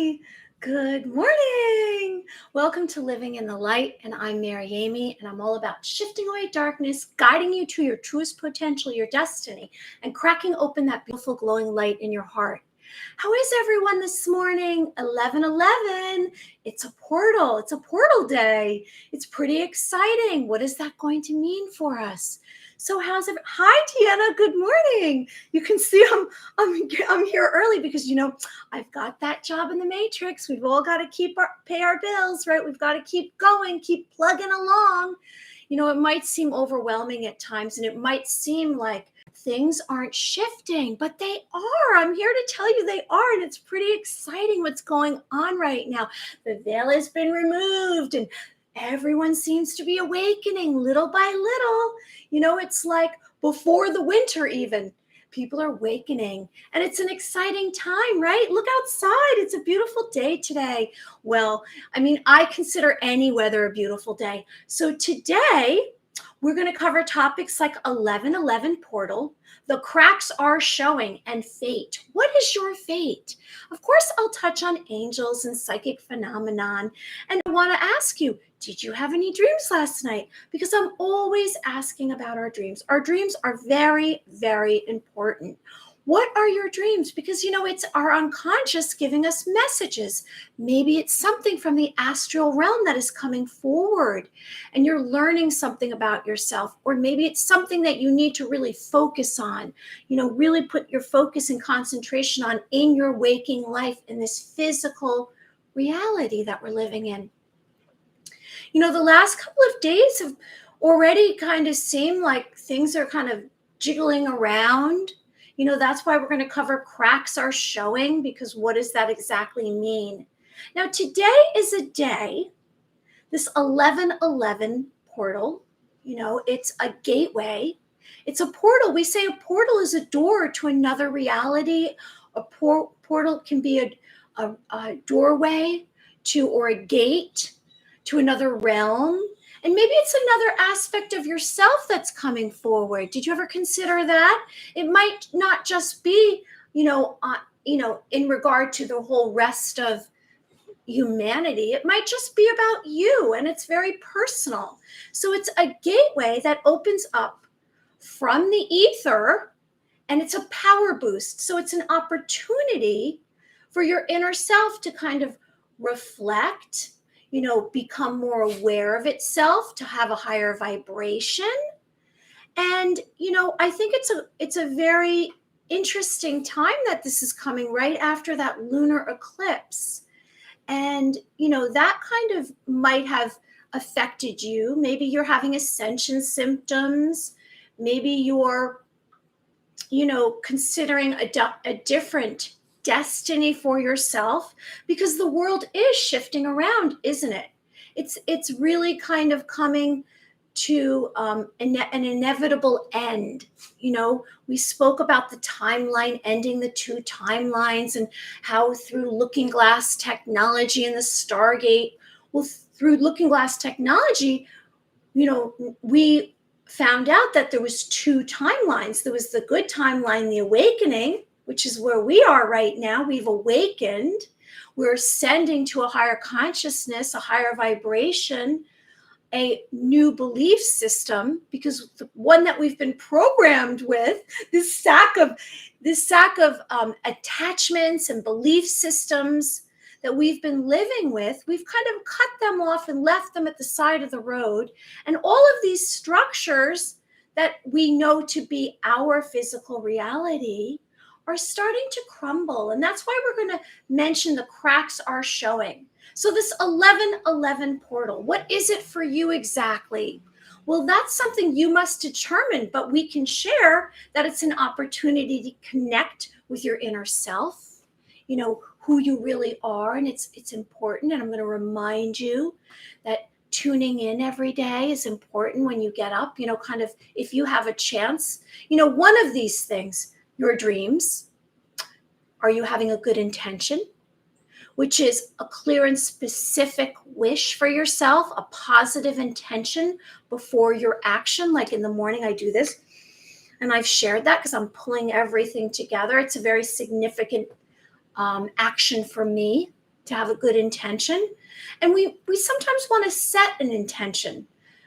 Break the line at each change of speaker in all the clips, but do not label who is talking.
Hi, good morning. Welcome to Living in the Light, and I'm Mary Amy, and I'm all about shifting away darkness, guiding you to your truest potential, your destiny, and cracking open that beautiful glowing light in your heart. How is everyone this morning? 11:11. It's a portal. It's a portal day. It's pretty exciting. What is that going to mean for us? So how's it? Hi, Tiana. Good morning. You can see I'm here early because I've got that job in the Matrix. We've all got to pay our bills, right? We've got to keep going, keep plugging along. It might seem overwhelming at times, and it might seem like things aren't shifting, but they are. I'm here to tell you they are, and it's pretty exciting what's going on right now. The veil has been removed, and everyone seems to be awakening little by little. It's like before the winter even. People are awakening, and it's an exciting time, right? Look outside. It's a beautiful day today. Well, I consider any weather a beautiful day. So today, we're going to cover topics like 11:11 portal, the cracks are showing, and fate. What is your fate? Of course, I'll touch on angels and psychic phenomenon. And I want to ask you, did you have any dreams last night? Because I'm always asking about our dreams. Our dreams are very, very important. What are your dreams? Because, it's our unconscious giving us messages. Maybe it's something from the astral realm that is coming forward and you're learning something about yourself. Or maybe it's something that you need to really focus on, really put your focus and concentration on in your waking life in this physical reality that we're living in. The last couple of days have already kind of seemed like things are kind of jiggling around. That's why we're going to cover cracks are showing, because what does that exactly mean? Now, today is a day, this 11:11 portal, it's a gateway. It's a portal. We say a portal is a door to another reality. A portal can be a doorway or a gate to another realm. And maybe it's another aspect of yourself that's coming forward. Did you ever consider that? It might not just be, in regard to the whole rest of humanity. It might just be about you, and it's very personal. So it's a gateway that opens up from the ether, and it's a power boost. So it's an opportunity for your inner self to kind of reflect, become more aware of itself, to have a higher vibration. And, I think it's a very interesting time that this is coming right after that lunar eclipse. And, that kind of might have affected you. Maybe you're having ascension symptoms. Maybe you're, considering a different destiny for yourself, because the world is shifting around, isn't it? It's really kind of coming to an inevitable end. We spoke about the timeline, ending the two timelines, and how through Looking Glass technology and the Stargate, well, through Looking Glass technology, we found out that there was two timelines. There was the good timeline, the awakening, which is where we are right now. We've awakened. We're ascending to a higher consciousness, a higher vibration, a new belief system, because the one that we've been programmed with, this sack of attachments and belief systems that we've been living with, we've kind of cut them off and left them at the side of the road. And all of these structures that we know to be our physical reality are starting to crumble. And that's why we're going to mention the cracks are showing. So this 11:11 portal, what is it for you exactly? Well, that's something you must determine, but we can share that it's an opportunity to connect with your inner self, who you really are. And it's important. And I'm going to remind you that tuning in every day is important when you get up, kind of, if you have a chance, one of these things, your dreams. Are you having a good intention? Which is a clear and specific wish for yourself, a positive intention before your action. Like in the morning, I do this, and I've shared that because I'm pulling everything together. It's a very significant action for me. to have a good intention. And we sometimes want to set an intention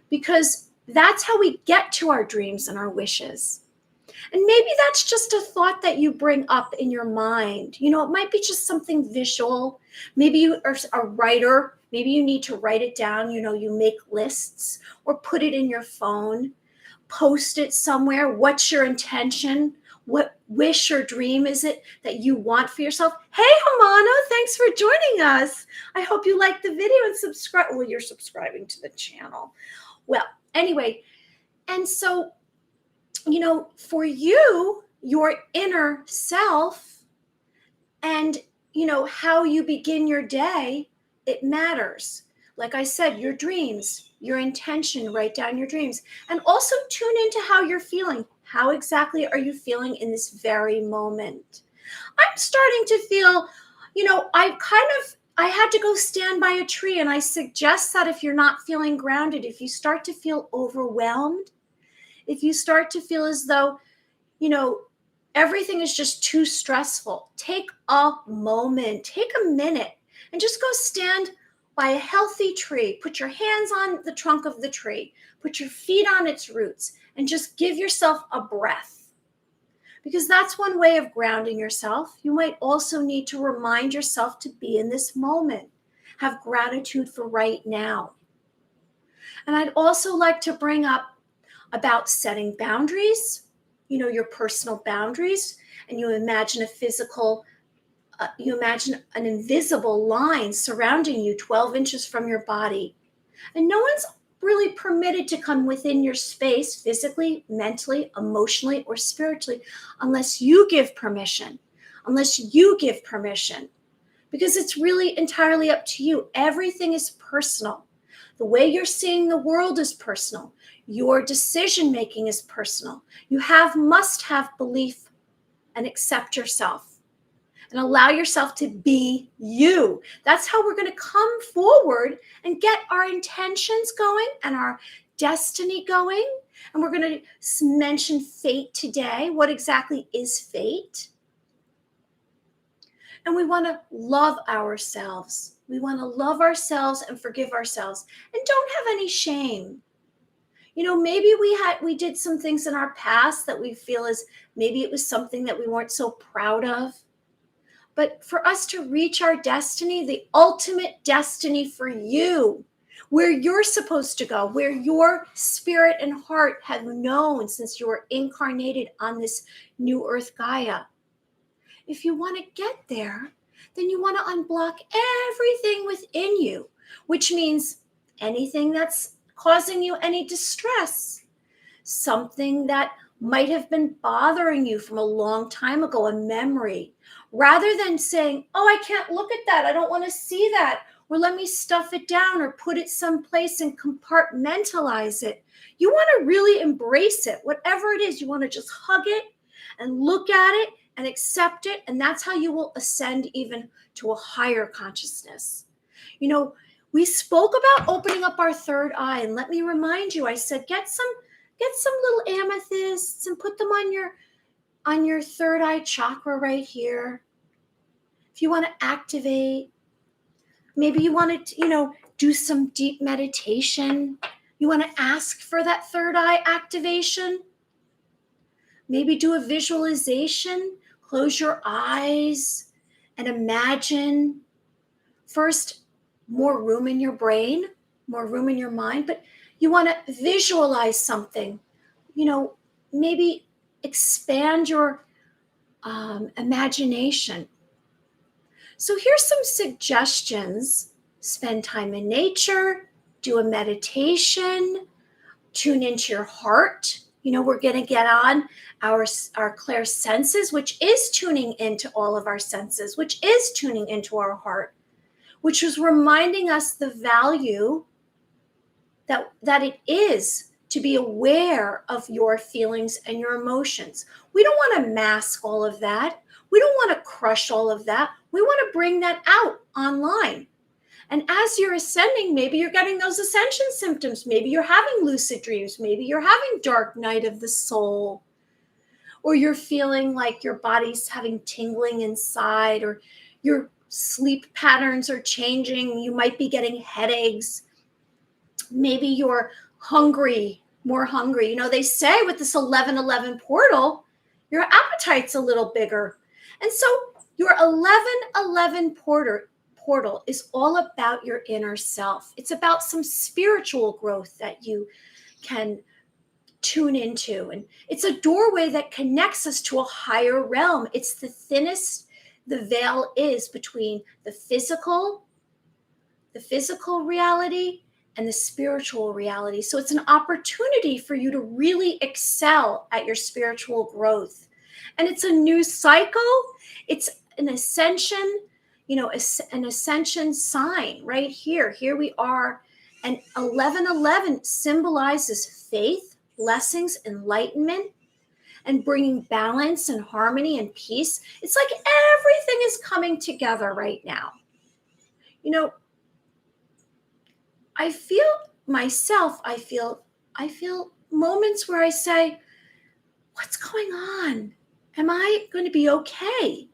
because that's how we get to our dreams and our wishes. And maybe that's just a thought that you bring up in your mind. It might be just something visual. Maybe you are a writer. Maybe you need to write it down. You make lists or put it in your phone, post it somewhere. What's your intention? What wish or dream is it that you want for yourself? Hey, Hamana, thanks for joining us. I hope you liked the video and subscribe. Well, you're subscribing to the channel. Well, anyway, and so, for you, your inner self and, how you begin your day, it matters. Like I said, your dreams, your intention, write down your dreams, and also tune into how you're feeling. How exactly are you feeling in this very moment? I'm starting to feel, I had to go stand by a tree, and I suggest that if you're not feeling grounded, if you start to feel overwhelmed, if you start to feel as though, everything is just too stressful, take a moment, take a minute, and just go stand by a healthy tree. Put your hands on the trunk of the tree, put your feet on its roots, and just give yourself a breath. Because that's one way of grounding yourself. You might also need to remind yourself to be in this moment. Have gratitude for right now. And I'd also like to bring up about setting boundaries, your personal boundaries, and you imagine an invisible line surrounding you 12 inches from your body. And no one's really permitted to come within your space physically, mentally, emotionally, or spiritually unless you give permission, because it's really entirely up to you. Everything is personal. The way you're seeing the world is personal. Your decision-making is personal. You must have belief and accept yourself and allow yourself to be you. That's how we're going to come forward and get our intentions going and our destiny going. And we're going to mention fate today. What exactly is fate? And we want to love ourselves. We want to love ourselves and forgive ourselves and don't have any shame. Maybe we did some things in our past that we feel as maybe it was something that we weren't so proud of. But for us to reach our destiny, the ultimate destiny for you, where you're supposed to go, where your spirit and heart have known since you were incarnated on this new earth Gaia. If you want to get there, then you want to unblock everything within you, which means anything that's causing you any distress, something that might have been bothering you from a long time ago, a memory, rather than saying, oh, I can't look at that, I don't want to see that, or let me stuff it down or put it someplace and compartmentalize it. You want to really embrace it. Whatever it is, you want to just hug it and look at it and accept it. And that's how you will ascend even to a higher consciousness. We spoke about opening up our third eye, and let me remind you, I said, get some little amethysts and put them on your third eye chakra right here. If you want to activate, maybe you want to, do some deep meditation. You want to ask for that third eye activation. Maybe do a visualization. Close your eyes and imagine first more room in your brain, more room in your mind, but you want to visualize something. Maybe expand your imagination. So here's some suggestions. Spend time in nature, do a meditation, tune into your heart. We're going to get on our clair senses, which is tuning into all of our senses, which is tuning into our heart, which is reminding us the value that it is to be aware of your feelings and your emotions. We don't want to mask all of that. We don't want to crush all of that. We want to bring that out online. And as you're ascending, maybe you're getting those ascension symptoms. Maybe you're having lucid dreams. Maybe you're having dark night of the soul. Or you're feeling like your body's having tingling inside, or you're sleep patterns are changing. You might be getting headaches. Maybe you're hungry, more hungry. They say with this 1111 portal, your appetite's a little bigger. And so your 1111 portal is all about your inner self. It's about some spiritual growth that you can tune into. And it's a doorway that connects us to a higher realm. It's the thinnest the veil is between the physical reality and the spiritual reality. So it's an opportunity for you to really excel at your spiritual growth. And it's a new cycle. It's an ascension, an ascension sign right here. Here we are. And 1111 symbolizes faith, blessings, enlightenment, and bringing balance and harmony and peace. It's like everything is coming together right now. I feel myself, I feel moments where I say, what's going on? Am I going to be okay?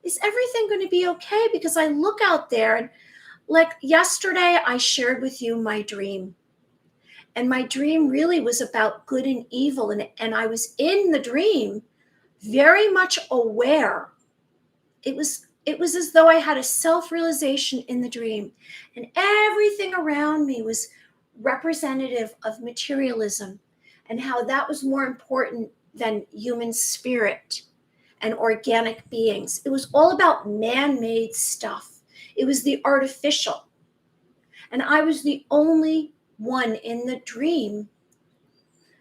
Is everything going to be okay? Because I look out there, and like yesterday, I shared with you my dream. And my dream really was about good and evil. And I was in the dream very much aware. It was as though I had a self-realization in the dream, and everything around me was representative of materialism and how that was more important than human spirit and organic beings. It was all about man-made stuff. It was the artificial. And I was the only one in the dream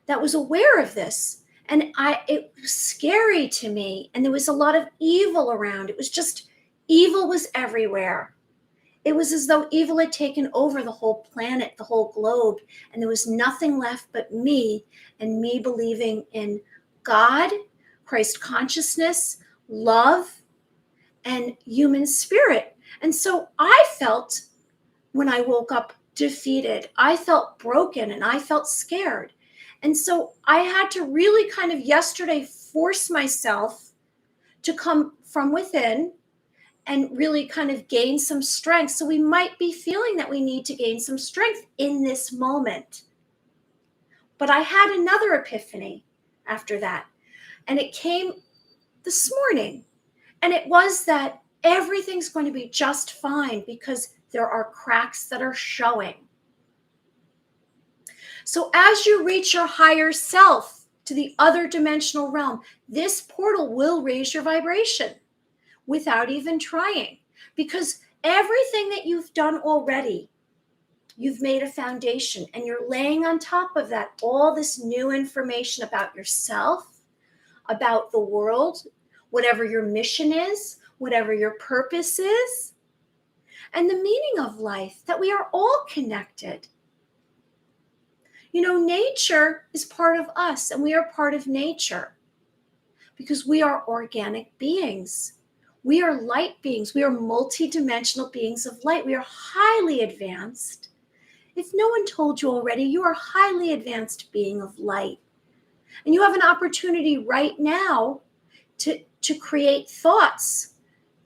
that was aware of this. And it was scary to me. And there was a lot of evil around. It was just, evil was everywhere. It was as though evil had taken over the whole planet, the whole globe. And there was nothing left but me, and me believing in God, Christ consciousness, love, and human spirit. And so I felt, when I woke up, defeated. I felt broken, and I felt scared. And so I had to really kind of yesterday force myself to come from within and really kind of gain some strength. So we might be feeling that we need to gain some strength in this moment. But I had another epiphany after that. And it came this morning. And it was that everything's going to be just fine because there are cracks that are showing. So as you reach your higher self to the other dimensional realm, this portal will raise your vibration without even trying, because everything that you've done already, you've made a foundation, and you're laying on top of that all this new information about yourself, about the world, whatever your mission is, whatever your purpose is, and the meaning of life, that we are all connected. Nature is part of us, and we are part of nature because we are organic beings. We are light beings. We are multidimensional beings of light. We are highly advanced. If no one told you already, you are a highly advanced being of light. And you have an opportunity right now to create thoughts,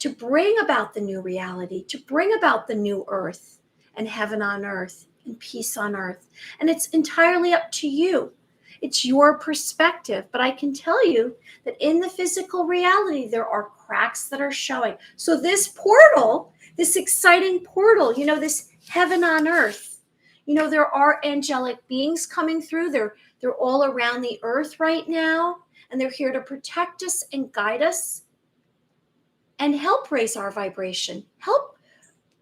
to bring about the new reality, to bring about the new earth and heaven on earth and peace on earth. And it's entirely up to you. It's your perspective. But I can tell you that in the physical reality, there are cracks that are showing. So this portal, this exciting portal, this heaven on earth, there are angelic beings coming through. They're all around the earth right now, and they're here to protect us and guide us and help raise our vibration, help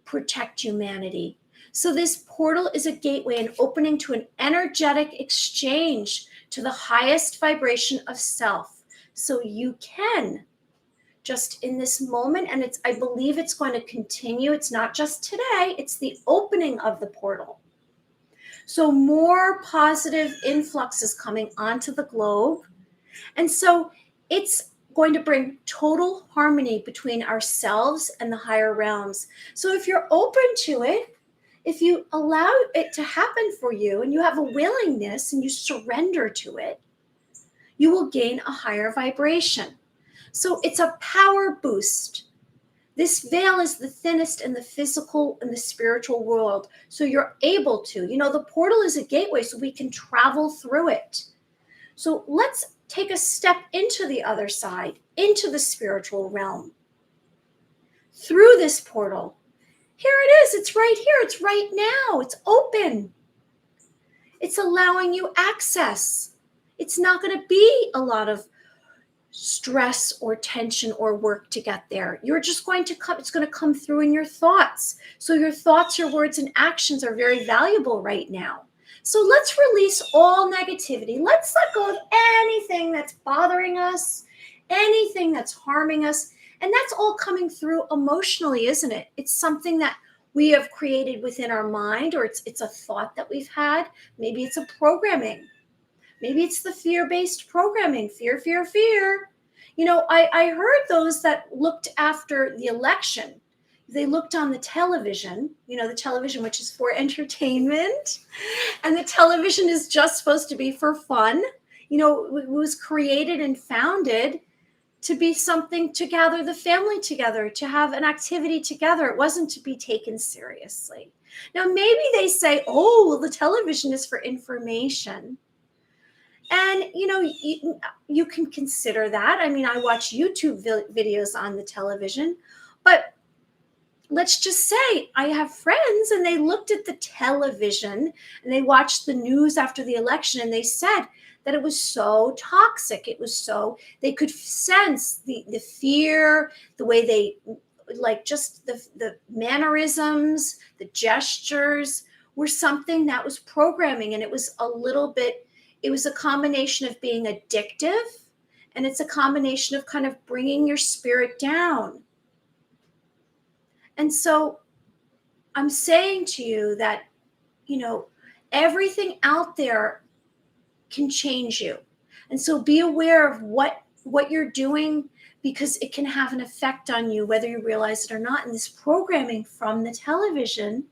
protect humanity. So this portal is a gateway, an opening to an energetic exchange to the highest vibration of self. So you can, just in this moment, and I believe it's going to continue. It's not just today, it's the opening of the portal. So more positive influx is coming onto the globe. And so it's going to bring total harmony between ourselves and the higher realms. So if you're open to it, if you allow it to happen for you and you have a willingness and you surrender to it, you will gain a higher vibration. So it's a power boost. This veil is the thinnest in the physical and the spiritual world. So you're able to, the portal is a gateway so we can travel through it. So let's take a step into the other side, into the spiritual realm. Through this portal. Here it is. It's right here. It's right now. It's open. It's allowing you access. It's not going to be a lot of stress or tension or work to get there. You're just going to come, it's going to come through in your thoughts. So your thoughts, your words, and actions are very valuable right now. So let's release all negativity. Let's let go of anything that's bothering us, anything that's harming us. And that's all coming through emotionally, isn't it? It's something that we have created within our mind, or it's a thought that we've had. Maybe it's a programming. Maybe it's the fear-based programming, fear, fear, fear. I heard those that looked after the election. They looked on the television, the television, which is for entertainment. And the television is just supposed to be for fun. It was created and founded to be something to gather the family together, to have an activity together. It wasn't to be taken seriously. Now, maybe they say, oh, well, the television is for information. And, you can consider that. I mean, I watch YouTube videos on the television, but let's just say I have friends and they looked at the television and they watched the news after the election and they said that it was so toxic. It was so, they could sense the fear, the way they, like just the mannerisms, the gestures were something that was programming. And it was it was a combination of being addictive, and it's a combination of kind of bringing your spirit down. And so I'm saying to you that, everything out there can change you. And so be aware of what you're doing, because it can have an effect on you, whether you realize it or not. And this programming from the television,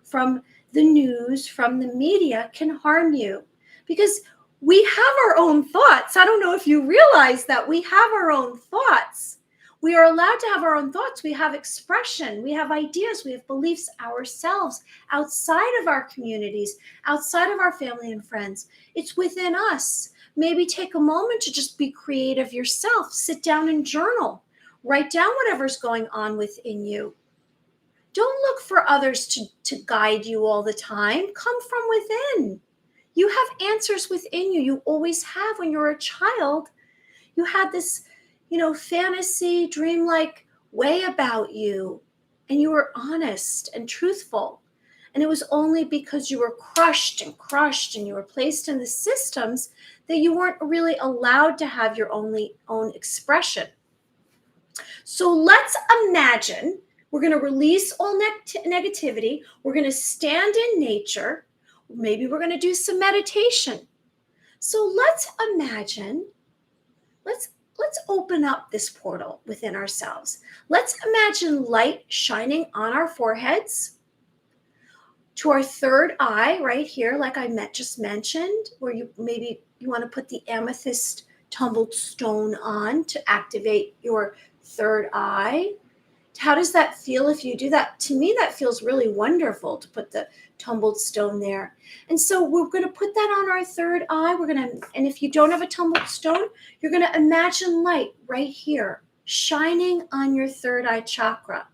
from the news, from the media can harm you, because we have our own thoughts. I don't know if you realize that we have our own thoughts. We are allowed to have our own thoughts. We have expression. We have ideas. We have beliefs ourselves outside of our communities, outside of our family and friends. It's within us. Maybe take a moment to just be creative yourself. Sit down and journal. Write down whatever's going on within you. Don't look for others to guide you all the time. Come from within. You have answers within you. You always have. When you were a child, you had this, fantasy, dreamlike way about you. And you were honest and truthful. And it was only because you were crushed and you were placed in the systems that you weren't really allowed to have your own expression. So let's imagine we're going to release all negativity. We're going to stand in nature. Maybe we're going to do some meditation. So let's imagine, let's open up this portal within ourselves. Let's imagine light shining on our foreheads to our third eye right here, like I just mentioned, where you want to put the amethyst tumbled stone on to activate your third eye. How does that feel if you do that? To me, that feels really wonderful to put the tumbled stone there. And so we're going to put that on our third eye. And if you don't have a tumbled stone, you're going to imagine light right here, shining on your third eye chakra.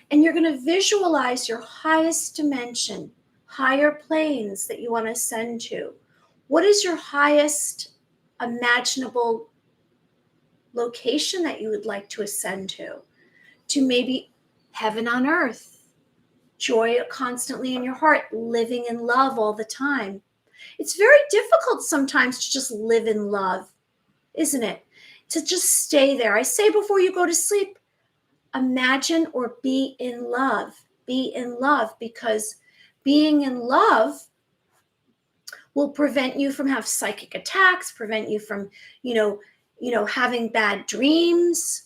And you're going to visualize your highest dimension, higher planes that you want to ascend to. What is your highest imaginable location that you would like to ascend to? To maybe heaven on earth, joy constantly in your heart, living in love all the time. It's very difficult sometimes to just live in love, isn't it? To just stay there. I say before you go to sleep, imagine or be in love. Be in love, because being in love will prevent you from having psychic attacks, prevent you from, having bad dreams,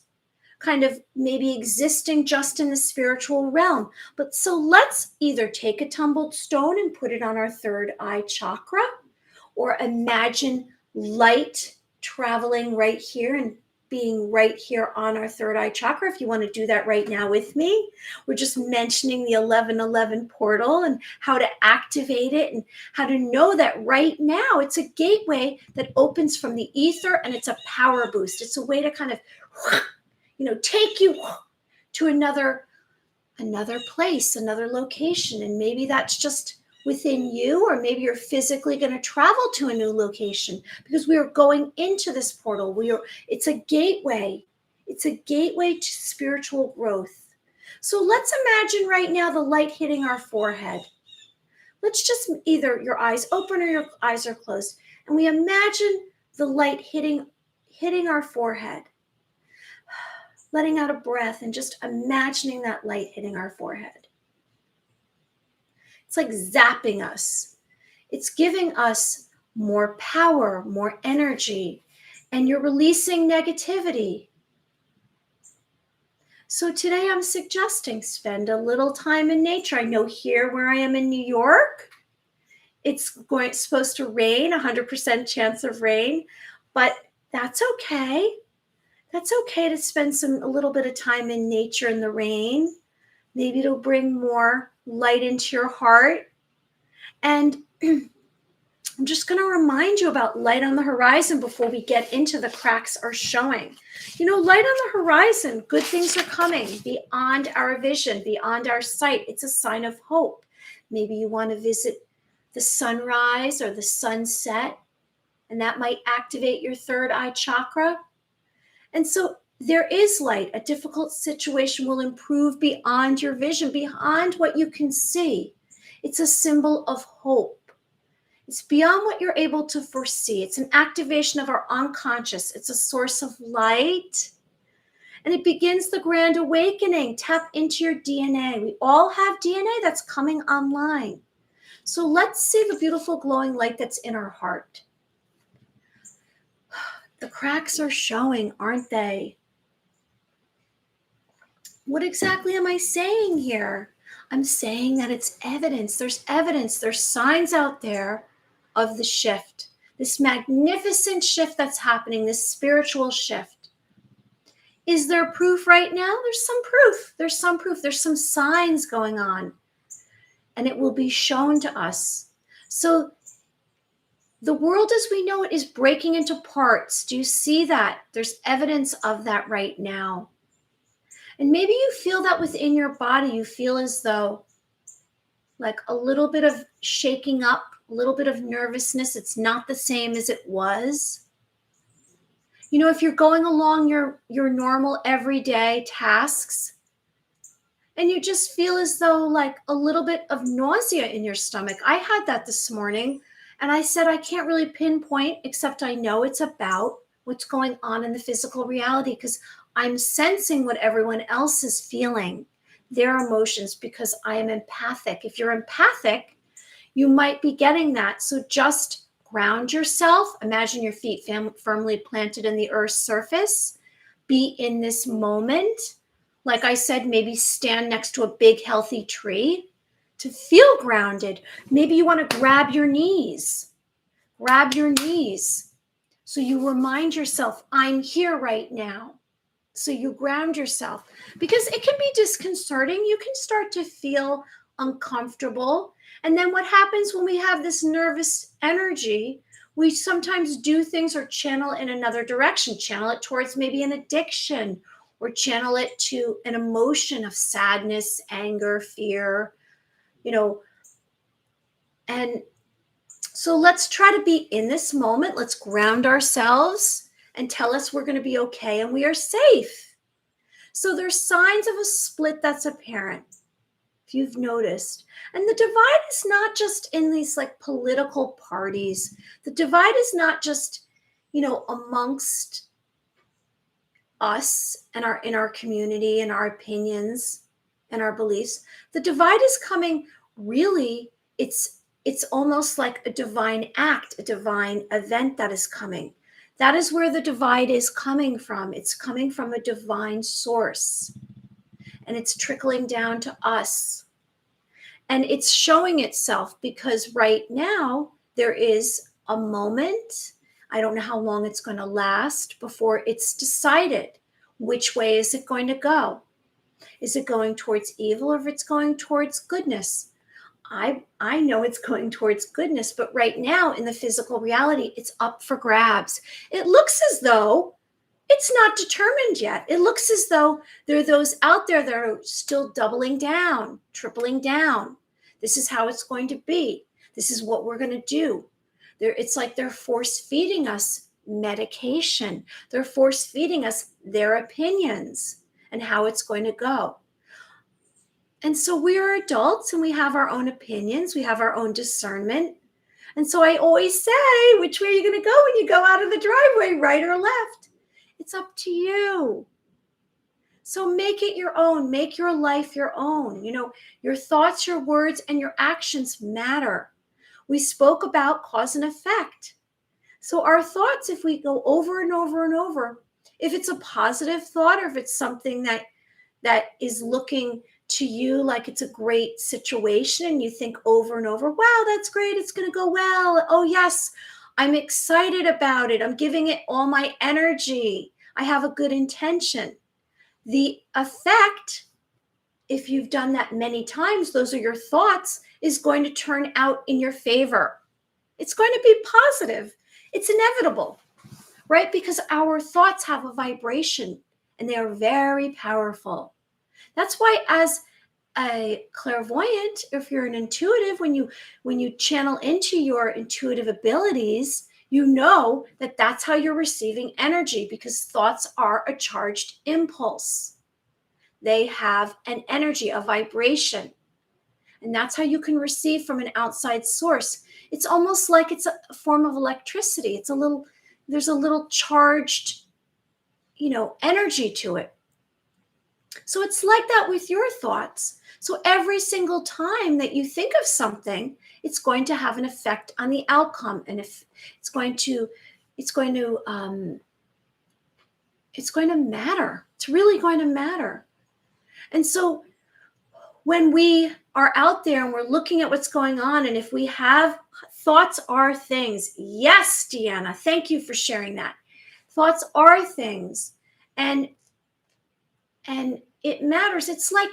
kind of maybe existing just in the spiritual realm. But so let's either take a tumbled stone and put it on our third eye chakra, or imagine light traveling right here and being right here on our third eye chakra. If you want to do that right now with me, we're just mentioning the 1111 portal and how to activate it and how to know that right now it's a gateway that opens from the ether, and it's a power boost. It's a way to kind of, take you to another place, another location. And maybe that's just within you, or maybe you're physically going to travel to a new location because we are going into this portal. It's a gateway. It's a gateway to spiritual growth. So let's imagine right now the light hitting our forehead. Let's just either your eyes open or your eyes are closed. And we imagine the light hitting our forehead. Letting out a breath and just imagining that light hitting our forehead. It's like zapping us. It's giving us more power, more energy, and you're releasing negativity. So today I'm suggesting spend a little time in nature. I know here where I am in New York, it's supposed to rain, 100% chance of rain, but that's okay. That's okay to spend a little bit of time in nature in the rain. Maybe it'll bring more light into your heart. And I'm just going to remind you about light on the horizon before we get into the cracks are showing. Light on the horizon, good things are coming beyond our vision, beyond our sight. It's a sign of hope. Maybe you want to visit the sunrise or the sunset, and that might activate your third eye chakra. And so there is light. A difficult situation will improve beyond your vision, beyond what you can see. It's a symbol of hope. It's beyond what you're able to foresee. It's an activation of our unconscious. It's a source of light. And it begins the grand awakening. Tap into your DNA. We all have DNA that's coming online. So let's see the beautiful glowing light that's in our heart. The cracks are showing, aren't they? What exactly am I saying here? I'm saying that it's evidence. There's signs out there of the shift, this magnificent shift that's happening, this spiritual shift. Is there proof right now? There's some proof. There's some signs going on, and it will be shown to us. So the world as we know it is breaking into parts. Do you see that? There's evidence of that right now. And maybe you feel that within your body. You feel as though like a little bit of shaking up, a little bit of nervousness. It's not the same as it was. If you're going along your normal everyday tasks and you just feel as though like a little bit of nausea in your stomach. I had that this morning. And I said, I can't really pinpoint, except I know it's about what's going on in the physical reality because I'm sensing what everyone else is feeling, their emotions, because I am empathic. If you're empathic, you might be getting that. So just ground yourself. Imagine your feet firmly planted in the earth's surface. Be in this moment. Like I said, maybe stand next to a big, healthy tree. To feel grounded, maybe you want to grab your knees. So you remind yourself, I'm here right now. So you ground yourself because it can be disconcerting. You can start to feel uncomfortable. And then what happens when we have this nervous energy, we sometimes do things or channel in another direction, channel it towards maybe an addiction or channel it to an emotion of sadness, anger, fear. And so let's try to be in this moment. Let's ground ourselves and tell us we're going to be okay and we are safe. So there's signs of a split that's apparent, if you've noticed. And the divide is not just in these like political parties. The divide is not just, amongst us and in our community and our opinions and our beliefs. The divide is coming really, it's almost like a divine act, a divine event that is coming. That is where the divide is coming from. It's coming from a divine source. And it's trickling down to us. And it's showing itself because right now there is a moment. I don't know how long it's going to last before it's decided. Which way is it going to go? Is it going towards evil or if it's going towards goodness? I know it's going towards goodness, but right now in the physical reality, it's up for grabs. It looks as though it's not determined yet. It looks as though there are those out there that are still doubling down, tripling down. This is how it's going to be. This is what we're going to do. It's like they're force feeding us medication. They're force feeding us their opinions and how it's going to go. And so we are adults and we have our own opinions. We have our own discernment. And so I always say, which way are you going to go when you go out of the driveway, right or left? It's up to you. So make it your own. Make your life your own. Your thoughts, your words, and your actions matter. We spoke about cause and effect. So our thoughts, if we go over and over and over, if it's a positive thought or if it's something that is looking to you like it's a great situation and you think over and over, wow, that's great. It's going to go well. Oh, yes, I'm excited about it. I'm giving it all my energy. I have a good intention. The effect, if you've done that many times, those are your thoughts, is going to turn out in your favor. It's going to be positive. It's inevitable, right? Because our thoughts have a vibration and they are very powerful. That's why as a clairvoyant, if you're an intuitive, when you channel into your intuitive abilities, you know that that's how you're receiving energy, because thoughts are a charged impulse. They have an energy, a vibration. And that's how you can receive from an outside source. It's almost like it's a form of electricity. There's a little charged, energy to it. So it's like that with your thoughts. So every single time that you think of something, it's going to have an effect on the outcome. And if it's going to matter. It's really going to matter. And so when we are out there and we're looking at what's going on, and if we have thoughts are things. Yes, Deanna, thank you for sharing that. Thoughts are things. And it matters. It's like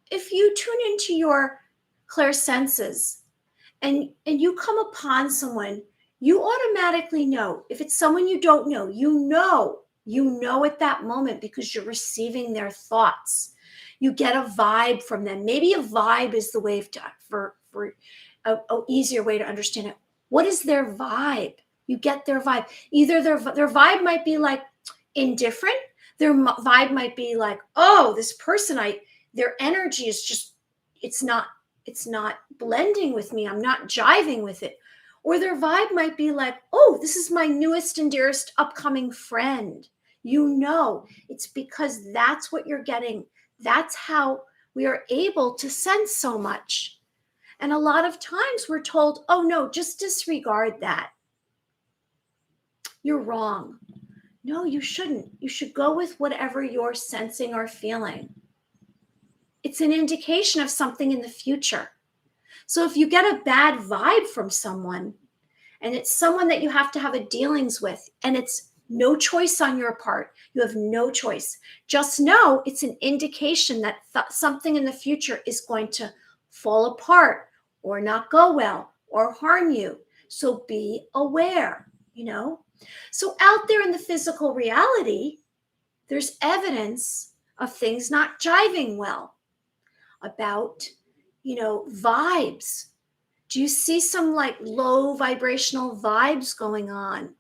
if you tune into your clairsenses and you come upon someone, you automatically know. If it's someone you don't know, you know at that moment because you're receiving their thoughts. You get a vibe from them. Maybe a vibe is the way for a easier way to understand it. What is their vibe? You get their vibe. Either their vibe might be like indifferent. Their vibe might be like, oh, this person, their energy is just, it's not blending with me. I'm not jiving with it. Or their vibe might be like, oh, this is my newest and dearest upcoming friend. It's because that's what you're getting. That's how we are able to sense so much. And a lot of times we're told, oh no, just disregard that. You're wrong. No, you shouldn't. You should go with whatever you're sensing or feeling. It's an indication of something in the future. So if you get a bad vibe from someone, and it's someone that you have to have a dealings with, and it's no choice on your part, you have no choice. Just know it's an indication that something in the future is going to fall apart or not go well or harm you. So be aware, So out there in the physical reality, there's evidence of things not jiving well, about, vibes. Do you see some like low vibrational vibes going on?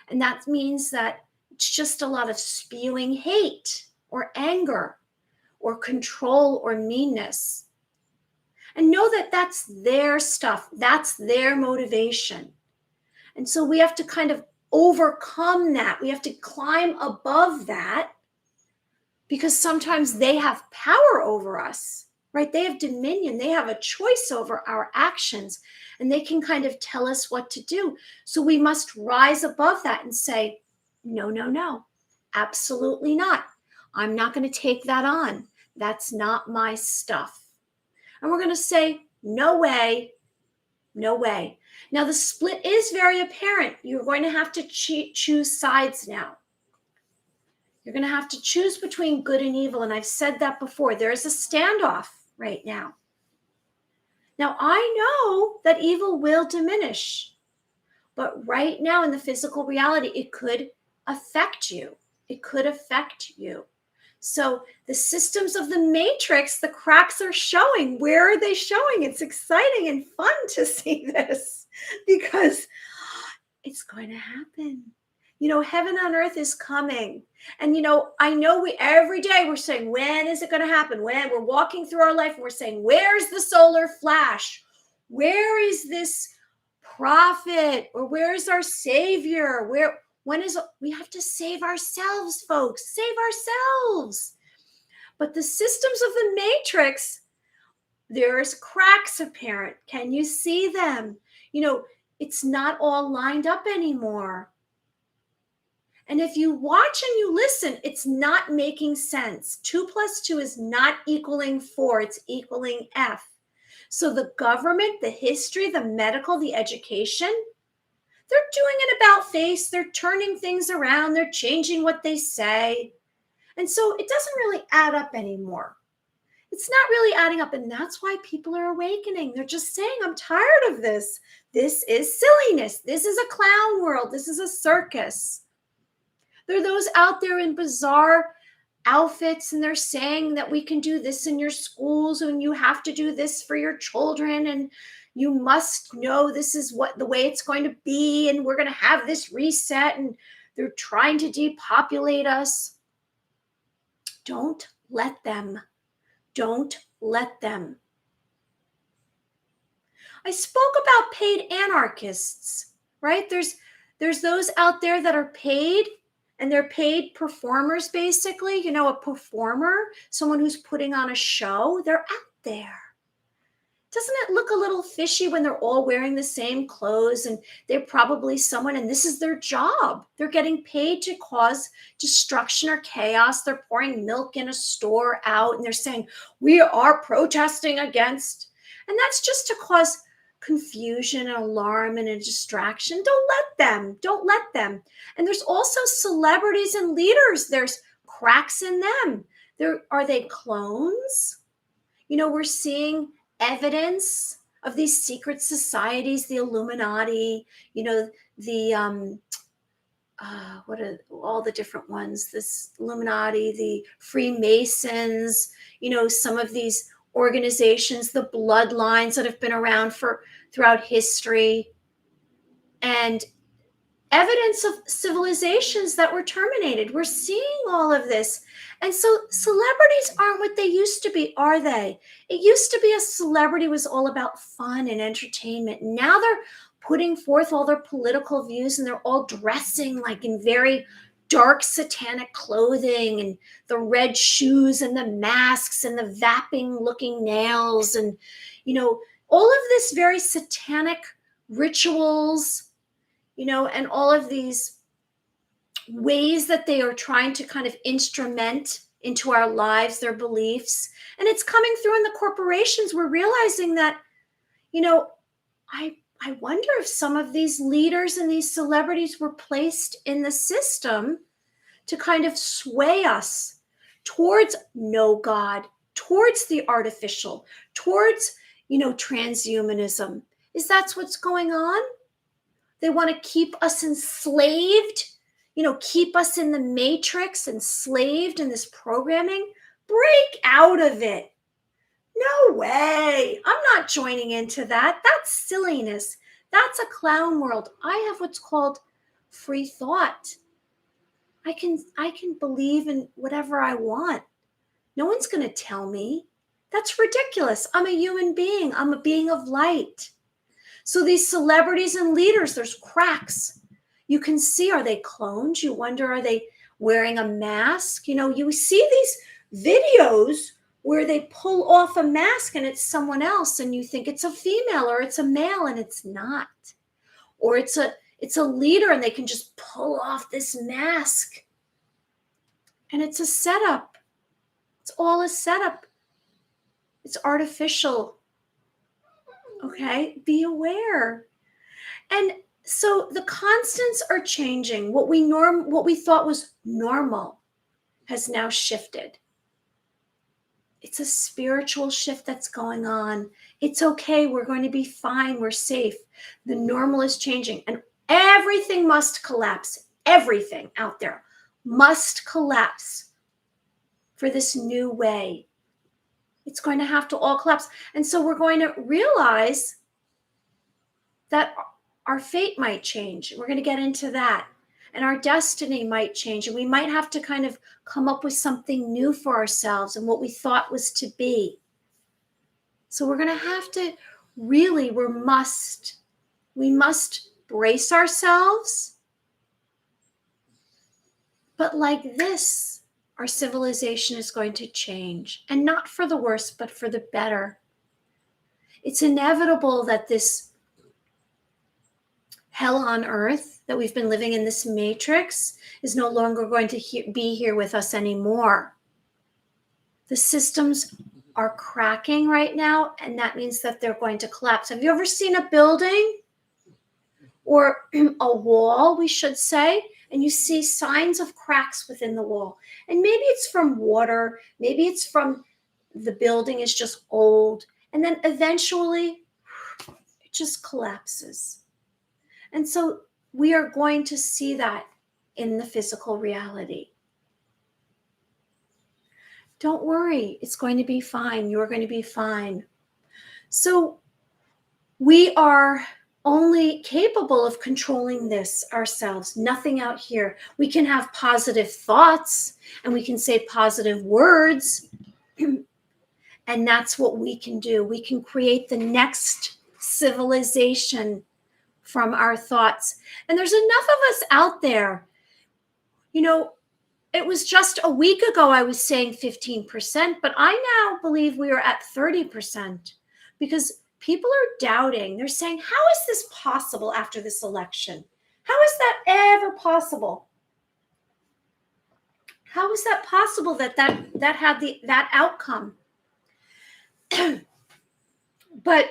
And that means that it's just a lot of spewing hate or anger or control or meanness. And know that that's their stuff. That's their motivation. And so we have to kind of overcome that. We have to climb above that, because sometimes they have power over us, right? They have dominion. They have a choice over our actions, and they can kind of tell us what to do. So we must rise above that and say, no, absolutely not. I'm not going to take that on. That's not my stuff. And we're going to say, no way. No way. Now, the split is very apparent. You're going to have to choose sides now. You're going to have to choose between good and evil. And I've said that before. There is a standoff right now. Now, I know that evil will diminish, but right now in the physical reality, it could affect you. It could affect you. So the systems of the matrix, the cracks are showing. Where are they showing? It's exciting and fun to see this because it's going to happen. Heaven on earth is coming. And, I know we every day we're saying, when is it going to happen? When we're walking through our life and we're saying, where's the solar flash? Where is this prophet? Or where's our savior? We have to save ourselves, folks, save ourselves. But the systems of the matrix, there's cracks apparent. Can you see them? It's not all lined up anymore. And if you watch and you listen, it's not making sense. 2 + 2 is not equaling 4, it's equaling F. So the government, the history, the medical, the education, they're doing an about face. They're turning things around. They're changing what they say. And so it doesn't really add up anymore. It's not really adding up. And that's why people are awakening. They're just saying, I'm tired of this. This is silliness. This is a clown world. This is a circus. There are those out there in bizarre outfits, and they're saying that we can do this in your schools, and you have to do this for your children, and you must know this is what the way it's going to be, and we're going to have this reset, and they're trying to depopulate us. Don't let them. Don't let them. I spoke about paid anarchists, right? There's those out there that are paid, and they're paid performers, basically. A performer, someone who's putting on a show, they're out there. Doesn't it look a little fishy when they're all wearing the same clothes and they're probably someone, and this is their job. They're getting paid to cause destruction or chaos. They're pouring milk in a store out and they're saying, we are protesting against. And that's just to cause confusion and alarm and a distraction. Don't let them. Don't let them. And there's also celebrities and leaders. There's cracks in them. Are they clones? We're seeing evidence of these secret societies, the Illuminati, the what are all the different ones? This Illuminati, the Freemasons, some of these organizations, the bloodlines that have been around throughout history, and evidence of civilizations that were terminated. We're seeing all of this. And so celebrities aren't what they used to be, are they? It used to be a celebrity was all about fun and entertainment. Now they're putting forth all their political views, and they're all dressing like in very dark satanic clothing, and the red shoes and the masks and the vaping looking nails, and all of this very satanic rituals, and all of these ways that they are trying to kind of instrument into our lives, their beliefs. And it's coming through in the corporations. We're realizing that, I wonder if some of these leaders and these celebrities were placed in the system to kind of sway us towards no God, towards the artificial, towards, transhumanism. Is that what's going on? They want to keep us enslaved, keep us in the matrix, enslaved in this programming. Break out of it. No way. I'm not joining into that. That's silliness. That's a clown world. I have what's called free thought. I can believe in whatever I want. No one's going to tell me. That's ridiculous. I'm a human being. I'm a being of light. So these celebrities and leaders, there's cracks. You can see, are they clones? You wonder, are they wearing a mask? You see these videos where they pull off a mask and it's someone else, and you think it's a female or it's a male, and it's not. Or it's a leader and they can just pull off this mask. And it's a setup. It's all a setup. It's artificial. Okay, be aware. And so the constants are changing. What we thought was normal has now shifted. It's a spiritual shift that's going on. It's okay. We're going to be fine. We're safe. The normal is changing, and everything must collapse. Everything out there must collapse for this new way. It's going to have to all collapse. And so we're going to realize that our fate might change. We're going to get into that. And our destiny might change. And we might have to kind of come up with something new for ourselves and what we thought was to be. So we're going to have to really, we must brace ourselves. But like this, our civilization is going to change. And not for the worse, but for the better. It's inevitable that this hell on earth that we've been living in, this matrix, is no longer going to be here with us anymore. The systems are cracking right now, and that means that they're going to collapse. Have you ever seen a building or a wall, we should say, and you see signs of cracks within the wall? And maybe it's from water, maybe it's from the building is just old, and then eventually it just collapses. And so we are going to see that in the physical reality. Don't worry, it's going to be fine. You're going to be fine. So we are only capable of controlling this ourselves, nothing out here. We can have positive thoughts and we can say positive words. And that's what we can do. We can create the next civilization from our thoughts. And there's enough of us out there. You know, it was just a week ago I was saying 15%, but I now believe we are at 30% because people are doubting. They're saying, how is this possible after this election? How is that ever possible? How is that possible that had that outcome? But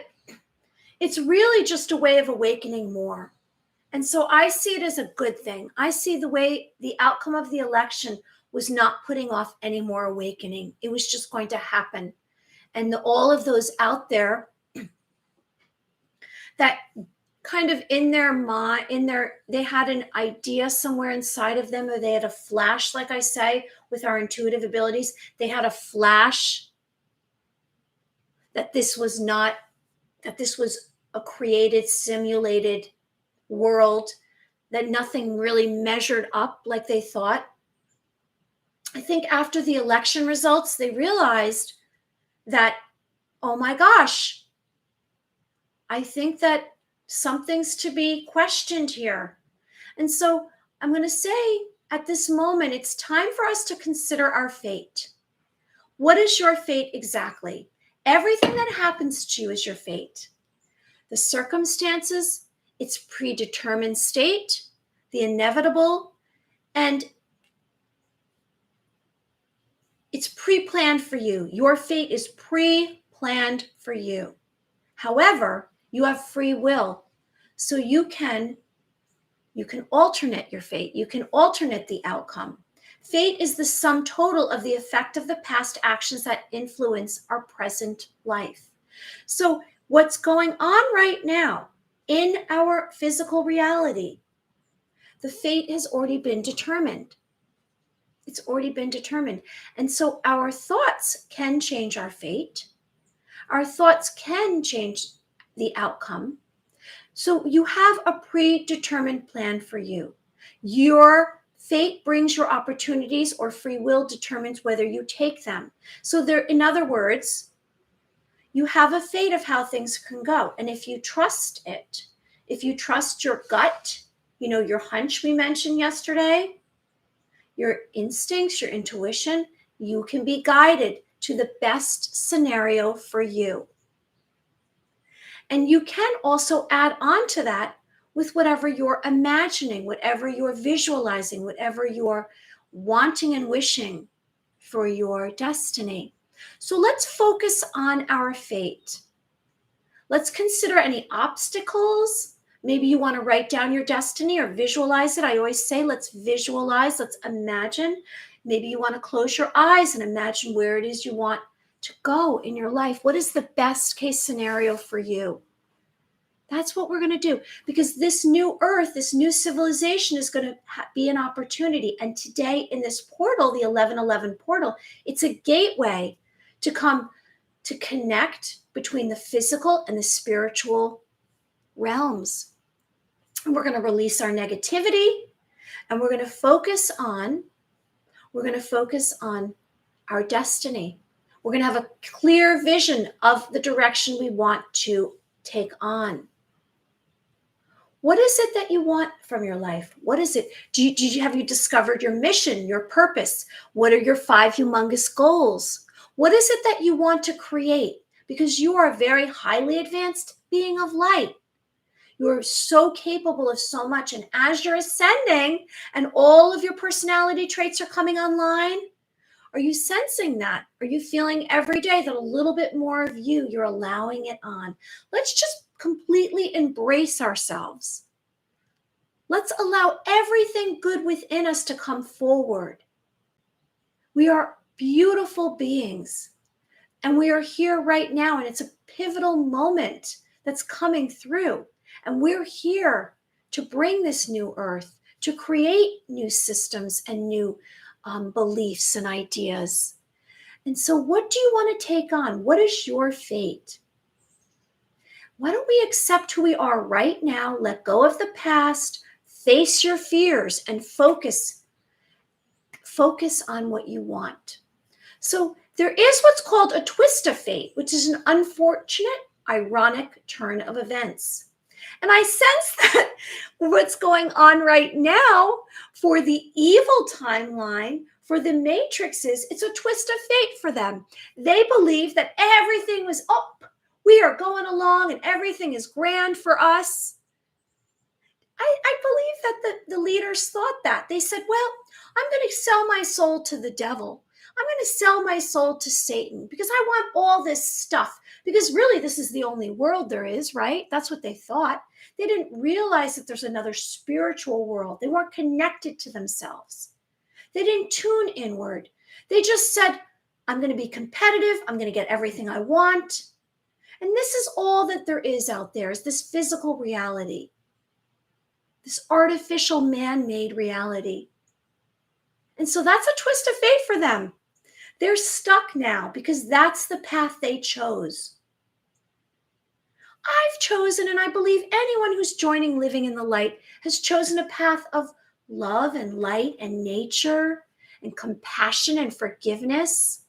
it's really just a way of awakening more. And so I see it as a good thing. I see the outcome of the election was not putting off any more awakening. It was just going to happen. And all of those out there that kind of in their mind, they had an idea somewhere inside of them, or they had a flash, like I say, with our intuitive abilities, they had a flash that this was a created, simulated world, that nothing really measured up like they thought. I think after the election results, they realized that, oh my gosh, I think that something's to be questioned here. And so I'm going to say at this moment, it's time for us to consider our fate. What is your fate exactly? Everything that happens to you is your fate. The circumstances, its predetermined state, the inevitable, and it's pre-planned for you. Your fate is pre-planned for you. However, you have free will. So you can alternate your fate. You can alternate the outcome. Fate is the sum total of the effect of the past actions that influence our present life. So what's going on right now in our physical reality, the fate has already been determined. It's already been determined. And so our thoughts can change our fate. Our thoughts can change the outcome. So you have a predetermined plan for you. Your fate brings your opportunities, or free will determines whether you take them. So there, in other words, you have a fate of how things can go. And if you trust it, if you trust your gut, your hunch we mentioned yesterday, your instincts, your intuition, you can be guided to the best scenario for you. And you can also add on to that with whatever you're imagining, whatever you're visualizing, whatever you're wanting and wishing for your destiny. So let's focus on our fate. Let's consider any obstacles. Maybe you want to write down your destiny or visualize it. I always say, let's visualize, let's imagine. Maybe you want to close your eyes and imagine where it is you want to go in your life. What is the best case scenario for you? That's what we're going to do, because this new earth, this new civilization is going to be an opportunity. And today in this portal, the 1111 portal, it's a gateway to come to connect between the physical and the spiritual realms. And we're going to release our negativity, and we're going to focus on our destiny. We're going to have a clear vision of the direction we want to take on. What is it that you want from your life? What is it? Have you discovered your mission, your purpose? What are your 5 humongous goals? What is it that you want to create? Because you are a very highly advanced being of light. You are so capable of so much. And as you're ascending and all of your personality traits are coming online, are you sensing that? Are you feeling every day that a little bit more of you're allowing it on? Let's just completely embrace ourselves. Let's allow everything good within us to come forward. We are beautiful beings, and we are here right now, and it's a pivotal moment that's coming through. And we're here to bring this new earth, to create new systems and new beliefs and ideas. And so what do you want to take on? What is your fate? Why don't we accept who we are right now, let go of the past, face your fears, and focus on what you want. So there is what's called a twist of fate, which is an unfortunate, ironic turn of events. And I sense that what's going on right now for the evil timeline, for the matrices, it's a twist of fate for them. They believe that everything was up. We are going along and everything is grand for us. I believe that the leaders thought that. They said, well, I'm going to sell my soul to the devil. I'm going to sell my soul to Satan because I want all this stuff. Because really, this is the only world there is, right? That's what they thought. They didn't realize that there's another spiritual world. They weren't connected to themselves. They didn't tune inward. They just said, I'm going to be competitive. I'm going to get everything I want. And this is all that there is out there, is this physical reality, this artificial man-made reality. And so that's a twist of fate for them. They're stuck now because that's the path they chose. I've chosen, and I believe anyone who's joining Living in the Light has chosen a path of love and light and nature and compassion and forgiveness.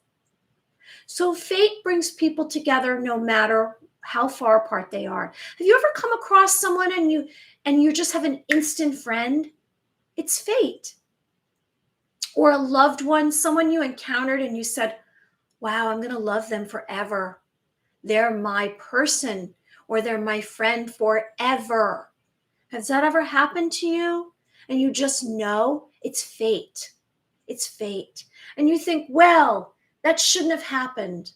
So fate brings people together no matter how far apart they are. Have you ever come across someone and you just have an instant friend? It's fate. Or a loved one, someone you encountered and you said, wow, I'm going to love them forever. They're my person, or they're my friend forever. Has that ever happened to you? And you just know it's fate. It's fate. And you think, well, that shouldn't have happened.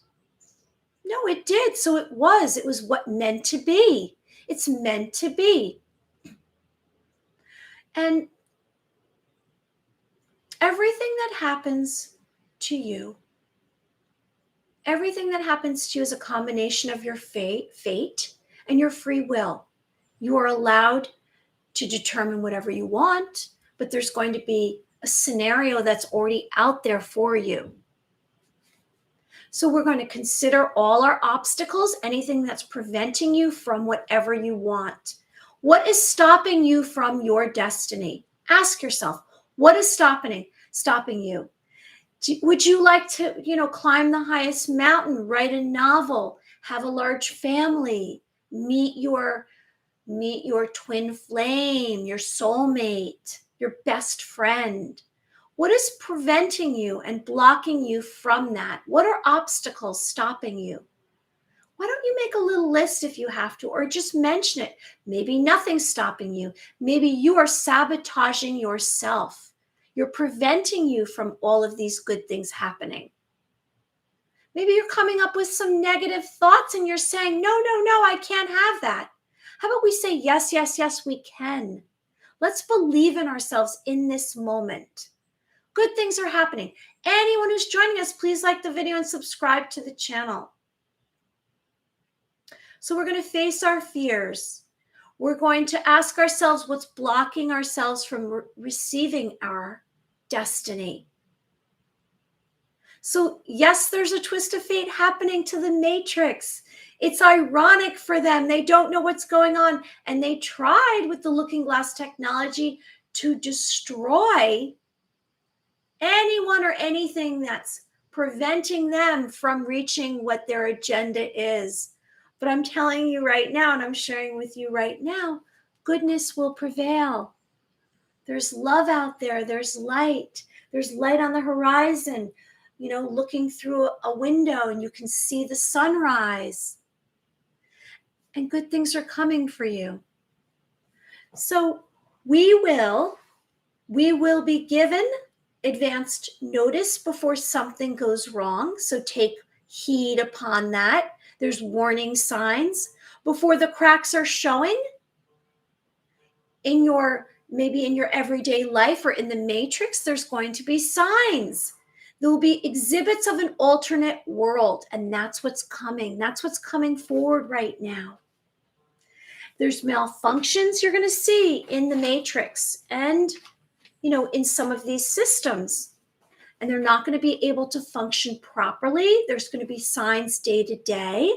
No, it did. So it was. It was what meant to be. It's meant to be. And everything that happens to you is a combination of your fate and your free will. You are allowed to determine whatever you want, but there's going to be a scenario that's already out there for you. So we're going to consider all our obstacles, anything that's preventing you from whatever you want. What is stopping you from your destiny? Ask yourself, what is stopping you? Would you like to, climb the highest mountain, write a novel, have a large family, meet your twin flame, your soulmate, your best friend? What is preventing you and blocking you from that? What are obstacles stopping you? Why don't you make a little list if you have to, or just mention it? Maybe nothing's stopping you. Maybe you are sabotaging yourself. You're preventing you from all of these good things happening. Maybe you're coming up with some negative thoughts and you're saying, no, no, no, I can't have that. How about we say, yes, yes, yes, we can. Let's believe in ourselves in this moment. Good things are happening. Anyone who's joining us, please like the video and subscribe to the channel. So we're going to face our fears. We're going to ask ourselves what's blocking ourselves from receiving our destiny. So yes, there's a twist of fate happening to the Matrix. It's ironic for them. They don't know what's going on. And they tried with the looking glass technology to destroy anyone or anything that's preventing them from reaching what their agenda is. But I'm telling you right now, and I'm sharing with you right now, goodness will prevail. There's love out there. There's light. There's light on the horizon, looking through a window and you can see the sunrise. And good things are coming for you. So we will be given advanced notice before something goes wrong. So take heed upon that. There's warning signs before the cracks are showing maybe in your everyday life or in the Matrix. There's going to be signs. There will be exhibits of an alternate world, and that's what's coming. That's what's coming forward right now. There's malfunctions you're going to see in the Matrix and in some of these systems, and they're not going to be able to function properly. There's going to be signs day to day,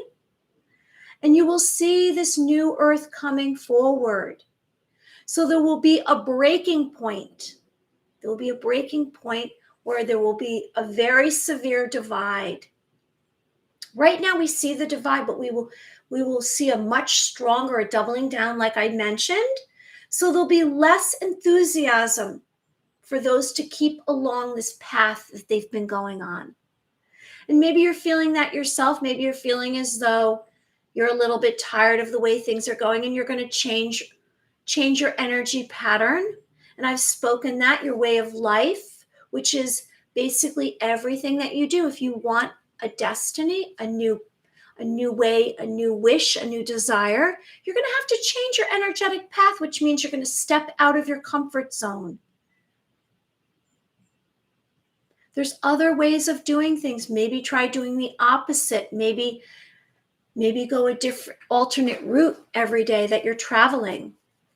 and you will see this new earth coming forward. So there will be a breaking point. There will be a breaking point where there will be a very severe divide. Right now we see the divide, but we will see a much stronger doubling down, like I mentioned. So there'll be less enthusiasm for those to keep along this path that they've been going on. And maybe you're feeling that yourself. Maybe you're feeling as though you're a little bit tired of the way things are going and you're going to change your energy pattern. And I've spoken that, your way of life, which is basically everything that you do. If you want a destiny, a new way, a new wish, a new desire, you're going to have to change your energetic path, which means you're going to step out of your comfort zone. There's other ways of doing things. Maybe try doing the opposite. Maybe go a different alternate route every day that you're traveling,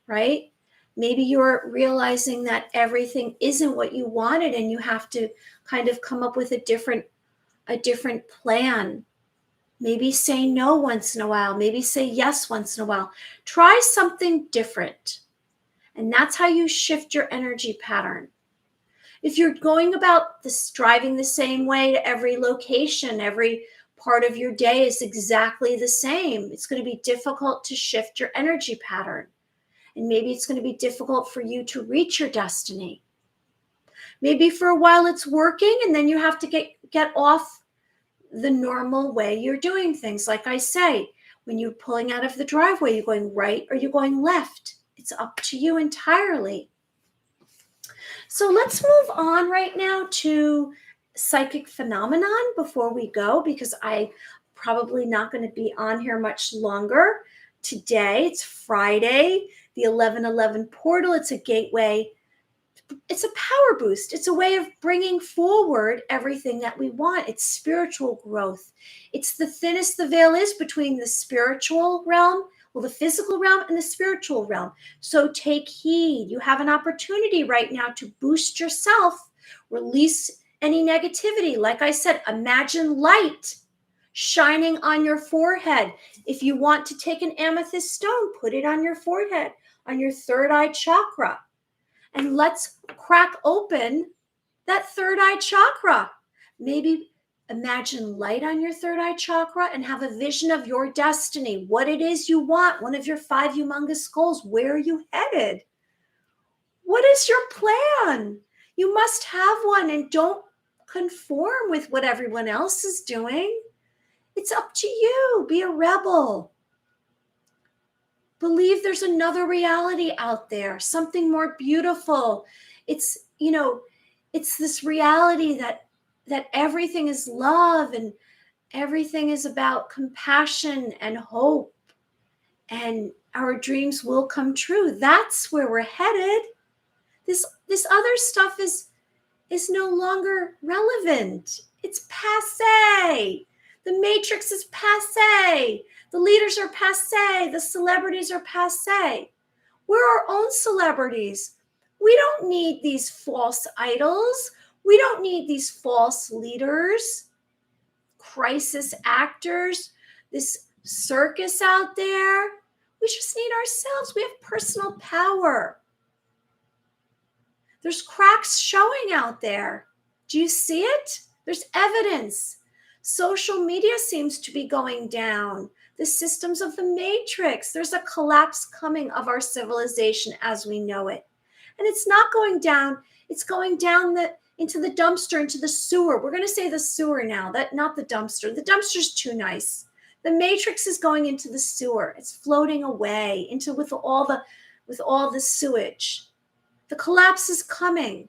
right? Maybe you're realizing that everything isn't what you wanted and you have to kind of come up with a different plan. Maybe say no once in a while. Maybe say yes once in a while. Try something different. And that's how you shift your energy pattern. If you're going about this driving the same way to every location, every part of your day is exactly the same, it's going to be difficult to shift your energy pattern. And maybe it's going to be difficult for you to reach your destiny. Maybe for a while it's working and then you have to get off the normal way you're doing things. Like I say, when you're pulling out of the driveway, you're going right or you're going left. It's up to you entirely. So let's move on right now to psychic phenomenon before we go, because I'm probably not going to be on here much longer today. It's Friday, the 11/11 portal. It's a gateway. It's a power boost. It's a way of bringing forward everything that we want. It's spiritual growth. It's the thinnest the veil is between the spiritual realm, the physical realm and the spiritual realm. So take heed. You have an opportunity right now to boost yourself, release any negativity. Like I said, imagine light shining on your forehead. If you want to take an amethyst stone, put it on your forehead, on your third eye chakra. And let's crack open that third eye chakra. Maybe imagine light on your third eye chakra and have a vision of your destiny, what it is you want, one of your 5 humongous goals. Where are you headed? What is your plan? You must have one, and don't conform with what everyone else is doing. It's up to you. Be a rebel. Believe there's another reality out there, something more beautiful. It's this reality that everything is love, and Everything is about compassion and hope, and our dreams will come true. That's where we're headed. This other stuff is no longer relevant. It's passé. The matrix is passé. The leaders are passé. The celebrities are passé. We're our own celebrities. We don't need these false idols. We don't need these false leaders, crisis actors, this circus out there. We just need ourselves. We have personal power. There's cracks showing out there. Do you see it? There's evidence. Social media seems to be going down. The systems of the matrix. There's a collapse coming of our civilization as we know it. And it's not going down. It's going down into the dumpster, into the sewer. We're going to say the sewer now, not the dumpster. The dumpster's too nice. The matrix is going into the sewer. It's floating away with all the sewage. The collapse is coming.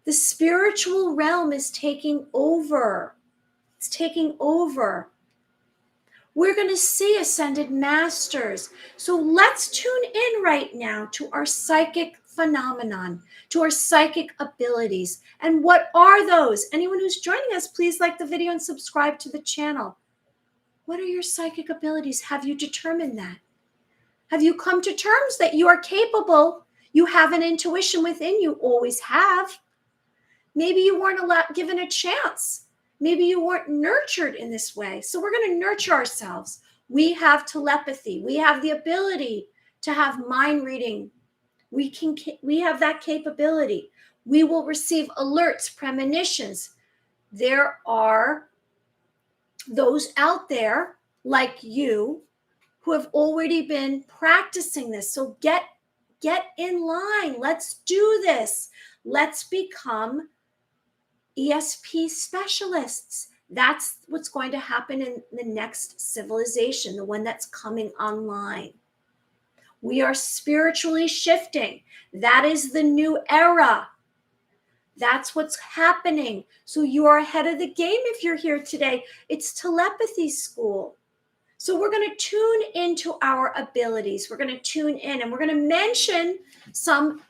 The spiritual realm is taking over. It's taking over. We're going to see ascended masters. So let's tune in right now to our psychic phenomenon, to our psychic abilities. And what are those? Anyone who's joining us, please like the video and subscribe to the channel. What are your psychic abilities? Have you determined that? Have you come to terms that you are capable? You have an intuition within you, always have. Maybe you weren't given a chance. Maybe you weren't nurtured in this way. So we're going to nurture ourselves. We have telepathy. We have the ability to have mind reading. We have that capability. We will receive alerts, premonitions. There are those out there like you who have already been practicing this. So get in line. Let's do this. Let's become ESP specialists. That's what's going to happen in the next civilization, the one that's coming online. We are spiritually shifting. That is the new era. That's what's happening. So you are ahead of the game if you're here today. It's telepathy school. So we're going to tune into our abilities. We're going to tune in and we're going to mention some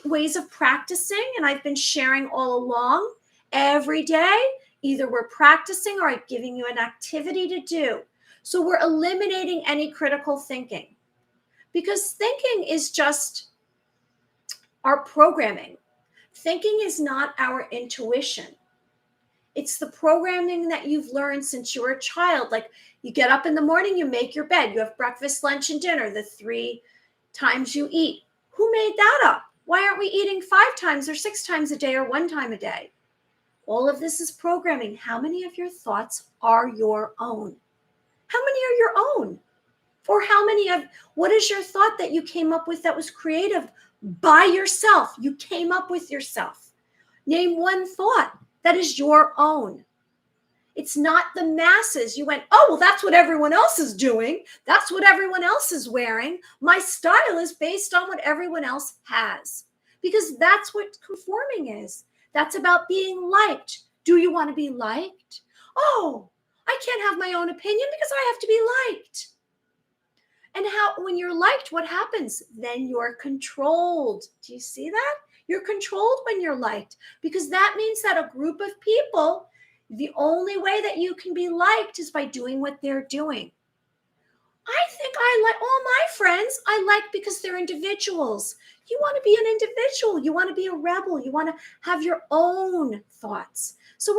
ways of practicing. And I've been sharing all along every day. Either we're practicing or I'm giving you an activity to do. So we're eliminating any critical thinking because thinking is just our programming. Thinking is not our intuition. It's the programming that you've learned since you were a child. Like you get up in the morning, you make your bed, you have breakfast, lunch, and dinner, the 3 times you eat. Who made that up? Why aren't we eating 5 times or 6 times a day or 1 time a day? All of this is programming. How many of your thoughts are your own? How many are your own? Or what is your thought that you came up with that was creative by yourself? You came up with yourself. Name one thought that is your own. It's not the masses. You went, oh, well, that's what everyone else is doing. That's what everyone else is wearing. My style is based on what everyone else has. Because that's what conforming is. That's about being liked. Do you want to be liked? Oh, I can't have my own opinion because I have to be liked. And when you're liked, what happens? Then you're controlled. Do you see that? You're controlled when you're liked because that means that a group of people, the only way that you can be liked is by doing what they're doing. I think I like all my friends. I like because they're individuals. You want to be an individual. You want to be a rebel. You want to have your own thoughts. So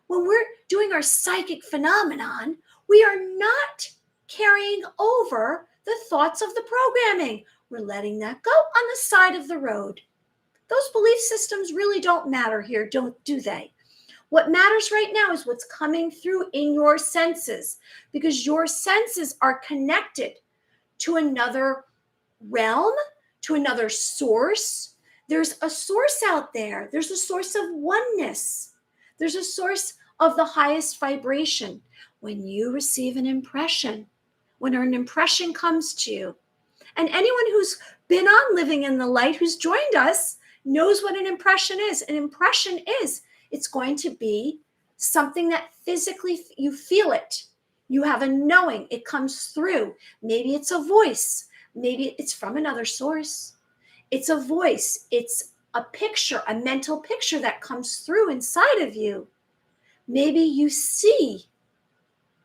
when we're doing our psychic phenomenon, we are not carrying over the thoughts of the programming. We're letting that go on the side of the road. Those belief systems really don't matter here, do they? What matters right now is what's coming through in your senses, because your senses are connected to another realm, to another source. There's a source out there. There's a source of oneness. There's a source of the highest vibration. When you receive an impression, when an impression comes to you, and anyone who's been on Living in the Light, who's joined us, knows what an impression is. An impression is, it's going to be something that physically you feel it. You have a knowing, it comes through. Maybe it's a voice, maybe it's from another source. It's a voice, it's a picture, a mental picture that comes through inside of you. Maybe you see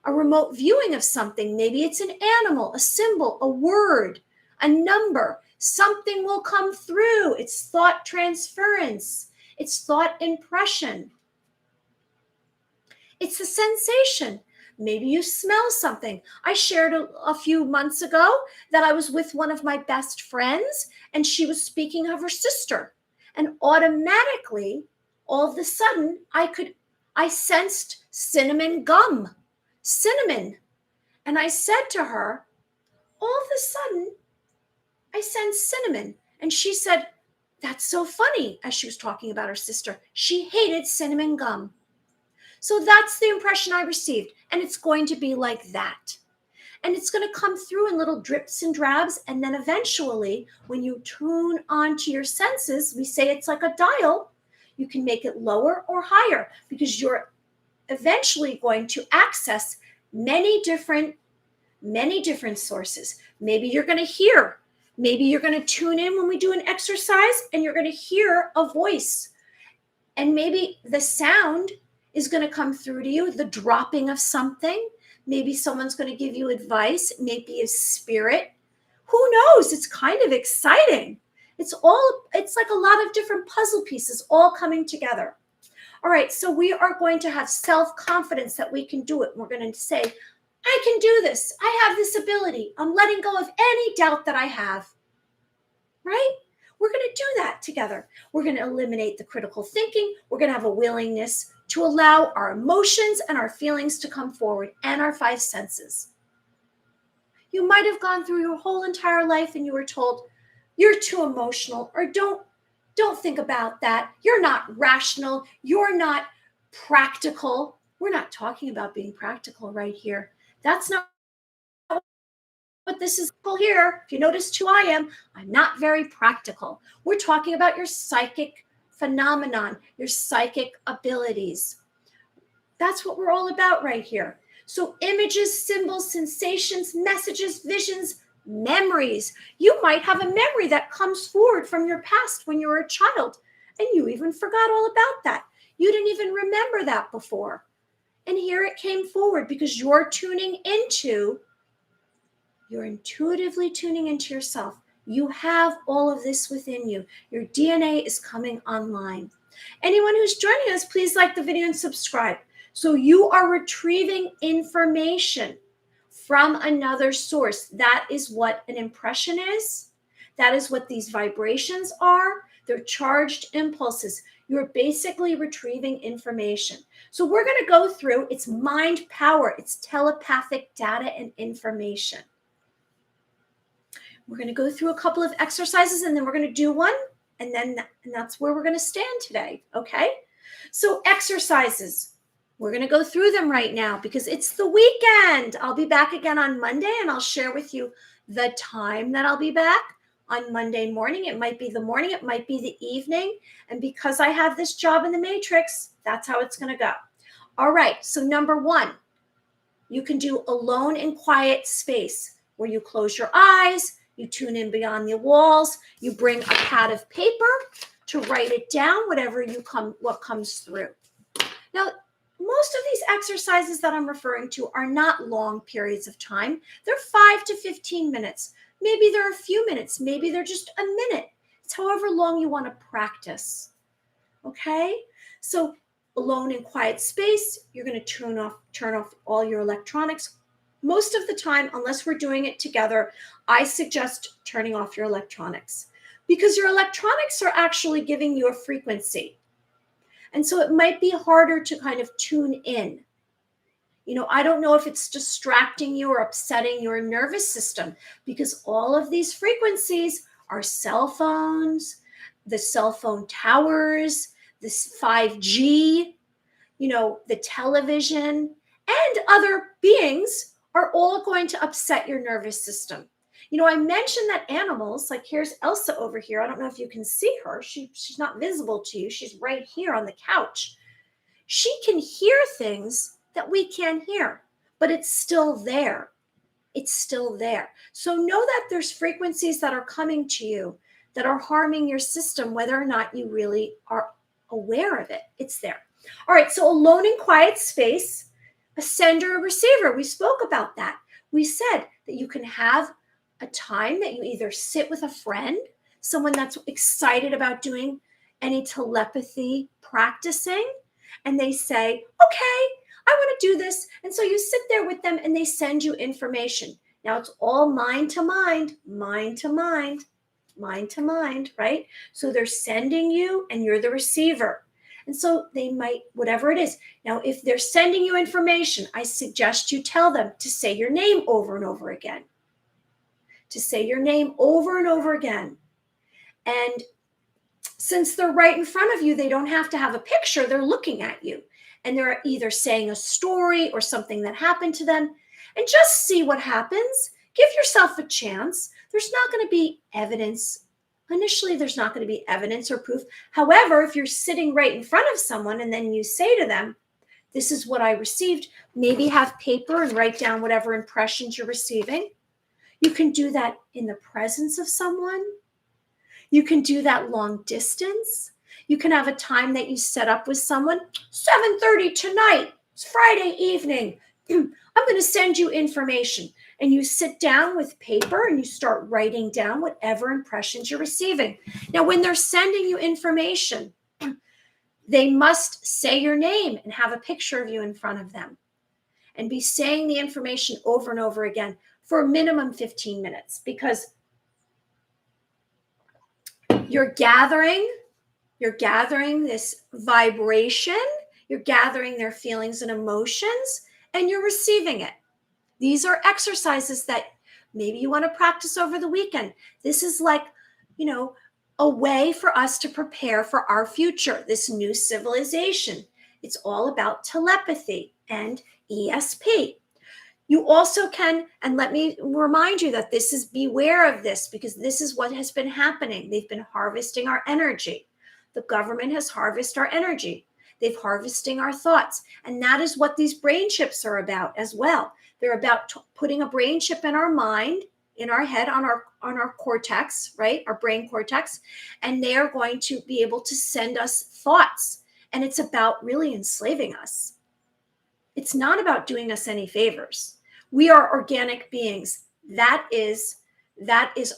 a remote viewing of something. Maybe it's an animal, a symbol, a word, a number. Something will come through. It's thought transference. It's thought impression. It's a sensation. Maybe you smell something. I shared a few months ago that I was with one of my best friends and she was speaking of her sister. And automatically, all of a sudden, I sensed cinnamon gum, cinnamon. And I said to her, all of a sudden, I sense cinnamon. And she said, that's so funny, as she was talking about her sister. She hated cinnamon gum. So that's the impression I received. And it's going to be like that. And it's going to come through in little drips and drabs. And then eventually, when you tune onto your senses, we say it's like a dial. You can make it lower or higher because you're eventually going to access many different sources. Maybe you're going to hear. Maybe you're going to tune in when we do an exercise and you're going to hear a voice. And maybe the sound is going to come through to you, the dropping of something. Maybe someone's going to give you advice, maybe a spirit. Who knows? It's kind of exciting. It's like a lot of different puzzle pieces all coming together. All right, so we are going to have self-confidence that we can do it. We're going to say, I can do this. I have this ability. I'm letting go of any doubt that I have, right? We're going to do that together. We're going to eliminate the critical thinking. We're going to have a willingness to allow our emotions and our feelings to come forward and our five senses. You might have gone through your whole entire life and you were told, you're too emotional, or don't think about that. You're not rational. You're not practical. We're not talking about being practical right here. That's not what this is here. If you notice who I am, I'm not very practical. We're talking about your psychic phenomenon, your psychic abilities. That's what we're all about right here. So images, symbols, sensations, messages, visions, memories. You might have a memory that comes forward from your past when you were a child, and you even forgot all about that. You didn't even remember that before. And here it came forward because you're intuitively tuning into yourself. You have all of this within you. Your DNA is coming online. Anyone who's joining us, please like the video and subscribe. So you are retrieving information from another source. That is what an impression is. That is what these vibrations are. They're charged impulses. You're basically retrieving information. So we're going to go through, it's mind power. It's telepathic data and information. We're going to go through a couple of exercises and then we're going to do one. And that's where we're going to stand today. Okay. So exercises. We're going to go through them right now because it's the weekend. I'll be back again on Monday and I'll share with you the time that I'll be back on Monday morning. It might be the morning, it might be the evening. And because I have this job in the matrix, that's how it's going to go. All right. So number one, you can do alone in quiet space where you close your eyes, you tune in beyond the walls, you bring a pad of paper to write it down, what comes through. Now, most of these exercises that I'm referring to are not long periods of time. They're 5 to 15 minutes. Maybe they're a few minutes. Maybe they're just a minute. It's however long you want to practice. Okay? So alone in quiet space, you're going to turn off all your electronics. Most of the time, unless we're doing it together, I suggest turning off your electronics because your electronics are actually giving you a frequency. And so it might be harder to kind of tune in. I don't know if it's distracting you or upsetting your nervous system because all of these frequencies are cell phones, the cell phone towers, this 5G, the television, and other beings are all going to upset your nervous system. I mentioned that animals, like here's Elsa over here. I don't know if you can see her. She's not visible to you. She's right here on the couch. She can hear things that we can't hear, but it's still there. It's still there. So know that there's frequencies that are coming to you that are harming your system, whether or not you really are aware of it. It's there. All right, so alone in quiet space, a sender or receiver. We spoke about that. We said that you can have a time that you either sit with a friend, someone that's excited about doing any telepathy practicing, and they say, okay, I want to do this. And so you sit there with them and they send you information. Now it's all mind to mind, mind to mind, mind to mind, right? So they're sending you and you're the receiver. And so they might, whatever it is. Now, if they're sending you information, I suggest you tell them to say your name over and over again. To say your name over and over again. And since they're right in front of you, they don't have to have a picture. They're looking at you. And they're either saying a story or something that happened to them. And just see what happens. Give yourself a chance. There's not going to be evidence. Initially, there's not going to be evidence or proof. However, if you're sitting right in front of someone and then you say to them, this is what I received, maybe have paper and write down whatever impressions you're receiving. You can do that in the presence of someone. You can do that long distance. You can have a time that you set up with someone. 7:30 tonight. It's Friday evening. I'm going to send you information. And you sit down with paper and you start writing down whatever impressions you're receiving. Now, when they're sending you information, they must say your name and have a picture of you in front of them and be saying the information over and over again for a minimum 15 minutes, because you're gathering this vibration, you're gathering their feelings and emotions, and you're receiving it. These are exercises that maybe you want to practice over the weekend. This is like, a way for us to prepare for our future, this new civilization. It's all about telepathy and ESP. You also can, and let me remind you that beware of this, because this is what has been happening. They've been harvesting our energy. The government has harvested our energy. They've harvesting our thoughts. And that is what these brain chips are about as well. They're about putting a brain chip in our mind, in our head, on our cortex, right? Our brain cortex. And they are going to be able to send us thoughts. And it's about really enslaving us. It's not about doing us any favors. We are organic beings. That is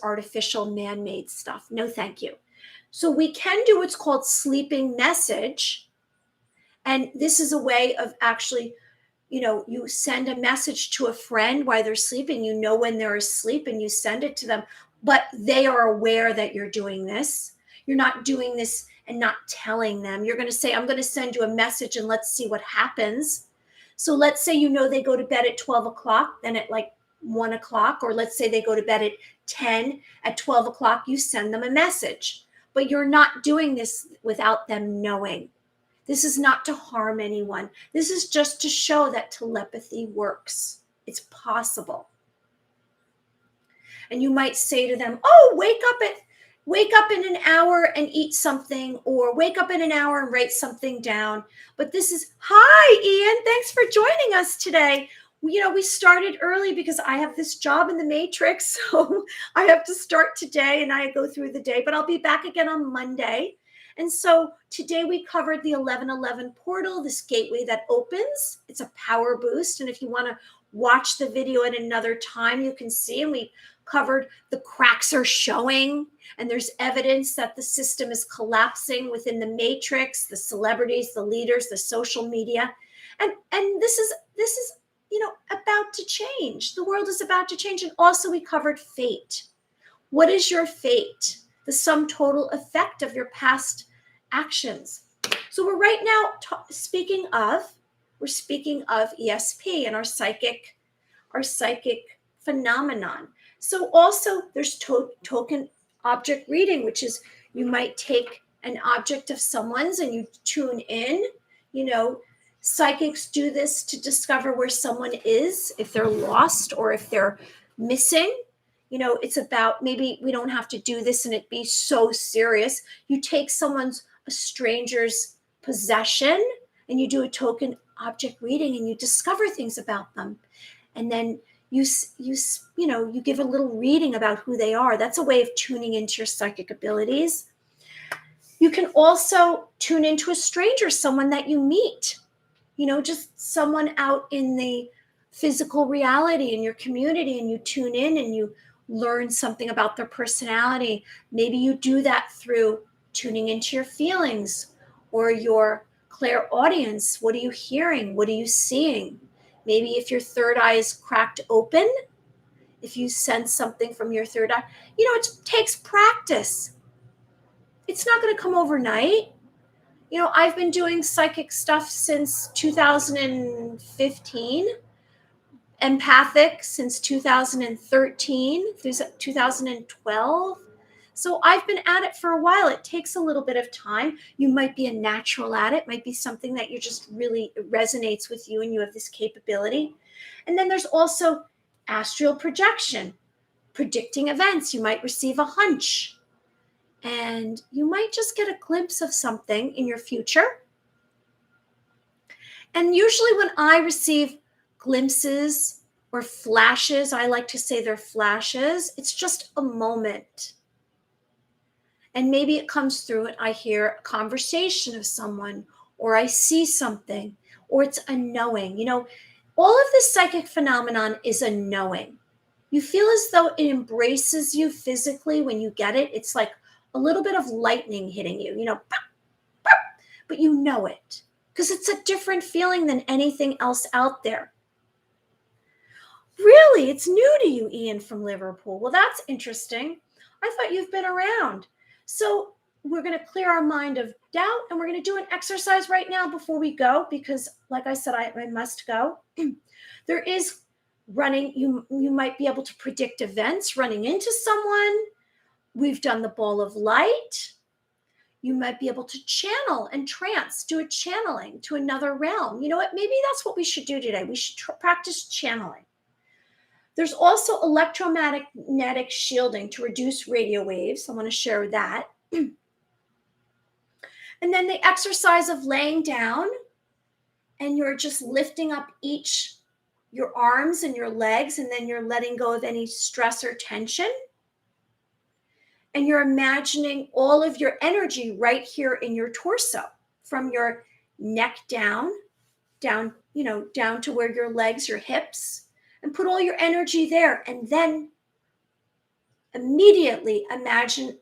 artificial man-made stuff. No, thank you. So we can do what's called sleeping message. And this is a way of actually, you send a message to a friend while they're sleeping. You know when they're asleep and you send it to them, but they are aware that you're doing this. You're not doing this and not telling them. You're going to say, I'm going to send you a message and let's see what happens. So let's say, they go to bed at 12 o'clock, then at like 1 o'clock, or let's say they go to bed at 10, at 12 o'clock, you send them a message. But you're not doing this without them knowing. This is not to harm anyone. This is just to show that telepathy works. It's possible. And you might say to them, oh, wake up in an hour and eat something, or wake up in an hour and write something down. But hi, Ian, thanks for joining us today. We started early because I have this job in the Matrix, so I have to start today and I go through the day, but I'll be back again on Monday. And so today we covered the 1111 portal, this gateway that opens. It's a power boost. And if you want to watch the video at another time, you can see, and we covered the cracks are showing, and there's evidence that the system is collapsing within the matrix, the celebrities, the leaders, the social media. And this is about to change. The world is about to change. And also we covered fate. What is your fate? The sum total effect of your past actions. So we're right now speaking of ESP and our psychic phenomenon. So also there's token object reading, which is you might take an object of someone's and you tune in. Psychics do this to discover where someone is, if they're lost or if they're missing. It's about, maybe we don't have to do this and it be so serious. You take a stranger's possession and you do a token object reading and you discover things about them. And then you give a little reading about who they are. That's a way of tuning into your psychic abilities. You can also tune into a stranger, someone that you meet, just someone out in the physical reality in your community, and you tune in and you learn something about their personality. Maybe you do that through tuning into your feelings or your clairaudience. What are you hearing? What are you seeing? Maybe if your third eye is cracked open, if you sense something from your third eye, it takes practice. It's not going to come overnight. I've been doing psychic stuff since 2015, empathic since 2013 through 2012. So I've been at it for a while. It takes a little bit of time. You might be a natural at it, might be something that you just really resonates with you and you have this capability. And then there's also astral projection, predicting events. You might receive a hunch and you might just get a glimpse of something in your future. And usually when I receive glimpses or flashes, I like to say they're flashes, it's just a moment. And maybe it comes through and I hear a conversation of someone, or I see something, or it's a knowing. All of this psychic phenomenon is a knowing. You feel as though it embraces you physically when you get it. It's like a little bit of lightning hitting you, but you know it because it's a different feeling than anything else out there. Really? It's new to you, Ian from Liverpool. Well, that's interesting. I thought you've been around. So we're going to clear our mind of doubt, and we're going to do an exercise right now before we go, because like I said, I must go. There is running. You might be able to predict events, running into someone. We've done the ball of light. You might be able to channel and trance, do a channeling to another realm. You know what? Maybe that's what we should do today. We should practice channeling. There's also electromagnetic shielding to reduce radio waves. I want to share that. And then the exercise of laying down, and you're just lifting up your arms and your legs, and then you're letting go of any stress or tension. And you're imagining all of your energy right here in your torso, from your neck down to where your legs, your hips, and put all your energy there. And then immediately imagine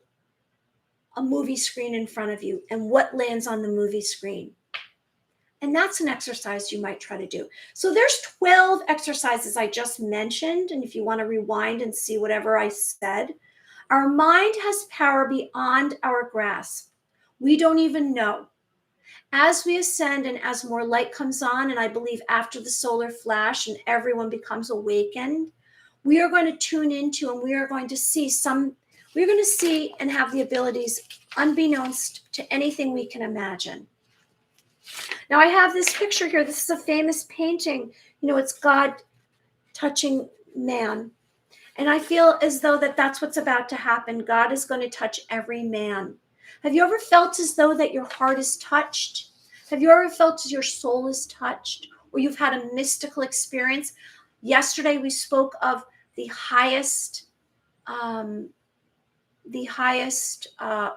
a movie screen in front of you and what lands on the movie screen. And that's an exercise you might try to do. So there's 12 exercises I just mentioned. And if you want to rewind and see whatever I said, our mind has power beyond our grasp. We don't even know. As we ascend and as more light comes on, and I believe after the solar flash and everyone becomes awakened, we are going to tune into, and we are going to see and have the abilities unbeknownst to anything we can imagine. Now I have this picture here. This is a famous painting. It's God touching man. And I feel as though that's what's about to happen. God is going to touch every man. Have you ever felt as though that your heart is touched? Have you ever felt as your soul is touched? Or you've had a mystical experience? Yesterday we spoke of the highest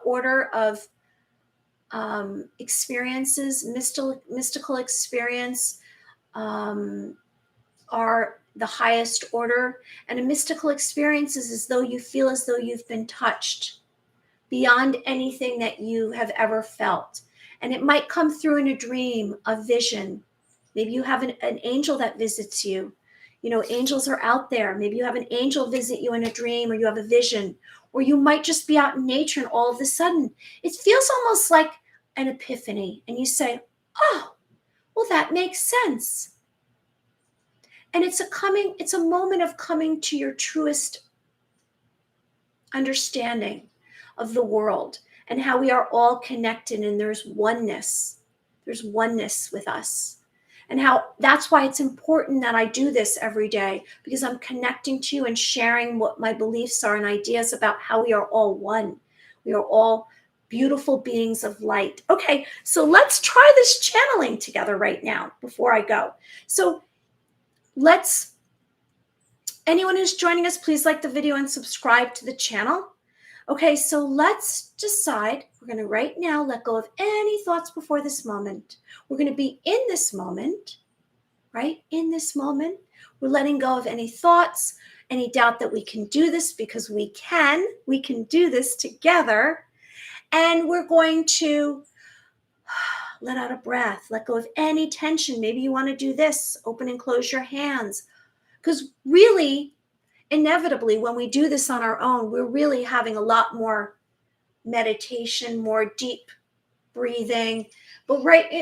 order of experiences, mystical experience are the highest order. And a mystical experience is as though you feel as though you've been touched beyond anything that you have ever felt. And it might come through in a dream, a vision. Maybe you have an angel that visits you. Angels are out there. Maybe you have an angel visit you in a dream, or you have a vision, or you might just be out in nature and all of a sudden it feels almost like an epiphany. And you say, oh, well, that makes sense. And it's a moment of coming to your truest understanding of the world and how we are all connected, and there's oneness. There's oneness with us. And how that's why it's important that I do this every day, because I'm connecting to you and sharing what my beliefs are and ideas about how we are all one. We are all beautiful beings of light. Okay, so let's try this channeling together right now before I go. So anyone who's joining us, please like the video and subscribe to the channel. Okay, so let's decide. We're going to right now let go of any thoughts before this moment. We're going to be in this moment, right? In this moment, we're letting go of any thoughts, any doubt that we can do this, because we can do this together. And we're going to let out a breath, let go of any tension. Maybe you want to do this, open and close your hands. Because really, inevitably, when we do this on our own, we're really having a lot more meditation, more deep breathing. But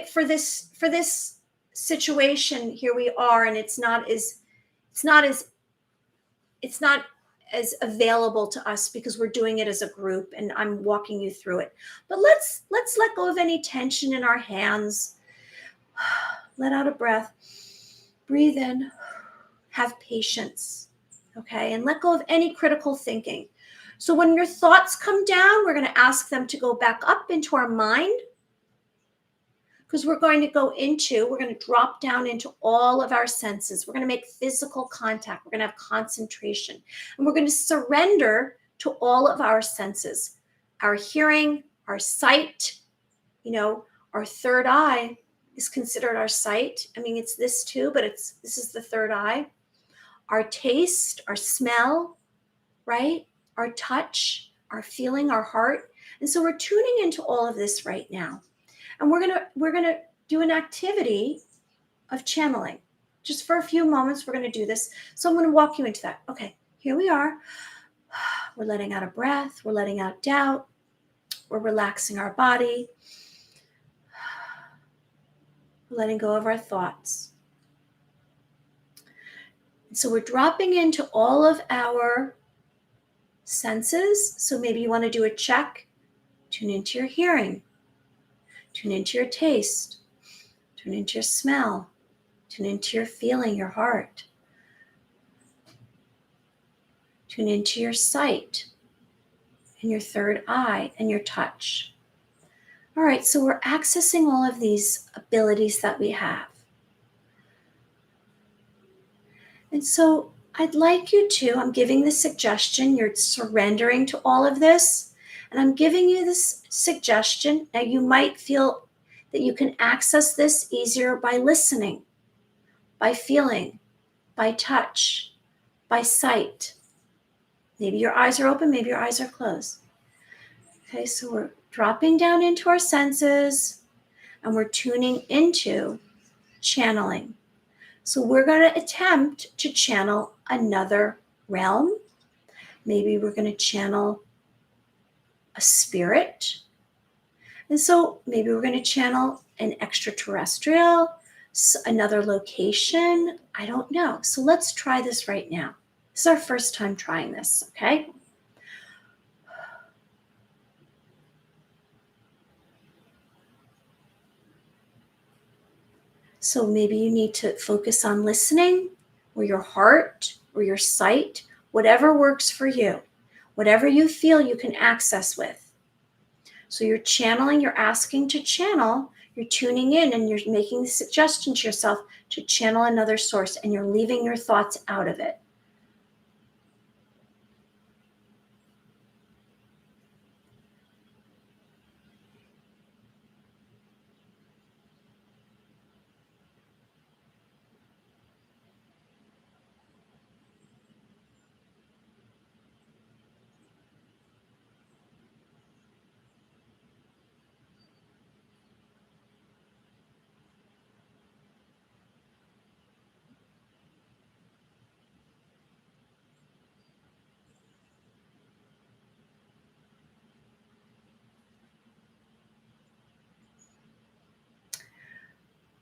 for this situation, here we are, and it's not as available to us because we're doing it as a group, and I'm walking you through it. But let's let go of any tension in our hands. Let out a breath. Breathe in. Have patience. Okay, and let go of any critical thinking. So when your thoughts come down, we're going to ask them to go back up into our mind, because we're going to drop down into all of our senses. We're going to make physical contact. We're going to have concentration, and we're going to surrender to all of our senses, our hearing, our sight. Our third eye is considered our sight. I mean, it's this too, but this is the third eye. Our taste, our smell, right? Our touch, our feeling, our heart. And so we're tuning into all of this right now. And we're gonna do an activity of channeling. Just for a few moments, we're gonna do this. So I'm gonna walk you into that. Okay, here we are. We're letting out a breath. We're letting out doubt. We're relaxing our body. We're letting go of our thoughts. So we're dropping into all of our senses. So maybe you want to do a check. Tune into your hearing. Tune into your taste. Tune into your smell. Tune into your feeling, your heart. Tune into your sight and your third eye and your touch. All right, so we're accessing all of these abilities that we have. And so I'd like you to, I'm giving the suggestion, you're surrendering to all of this, and I'm giving you this suggestion. Now you might feel that you can access this easier by listening, by feeling, by touch, by sight. Maybe your eyes are open, maybe your eyes are closed. Okay, so we're dropping down into our senses, and we're tuning into channeling. So we're going to attempt to channel another realm. Maybe we're going to channel a spirit. And so maybe we're going to channel an extraterrestrial, another location. I don't know. So let's try this right now. This is our first time trying this, okay? So maybe you need to focus on listening, or your heart, or your sight, whatever works for you, whatever you feel you can access with. So you're channeling, you're asking to channel, you're tuning in, and you're making the suggestion to yourself to channel another source, and you're leaving your thoughts out of it.